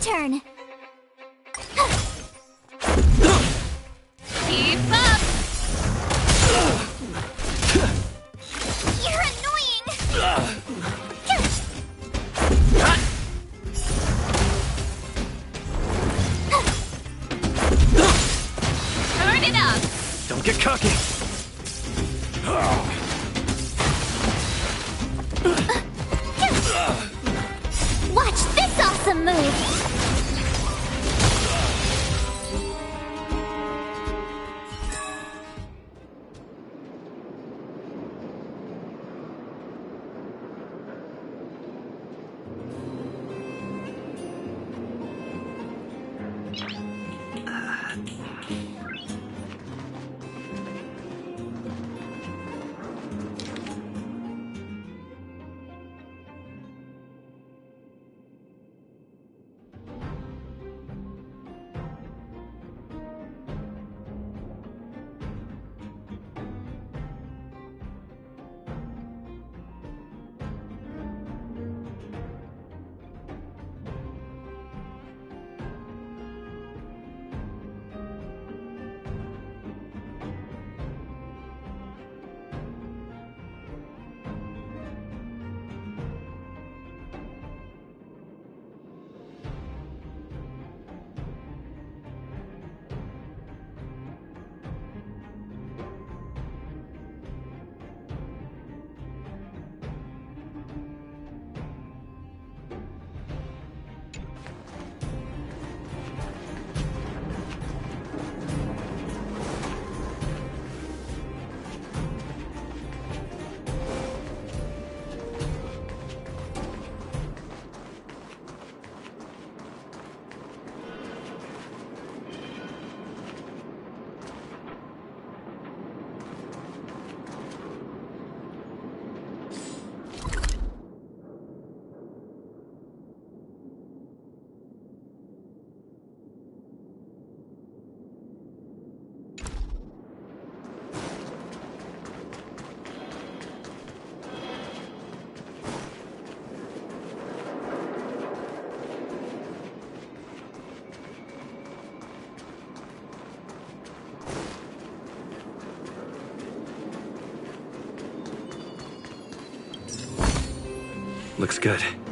turn. Keep up! You're annoying! Turn it up! Don't get cocky! Watch this awesome move! Looks good.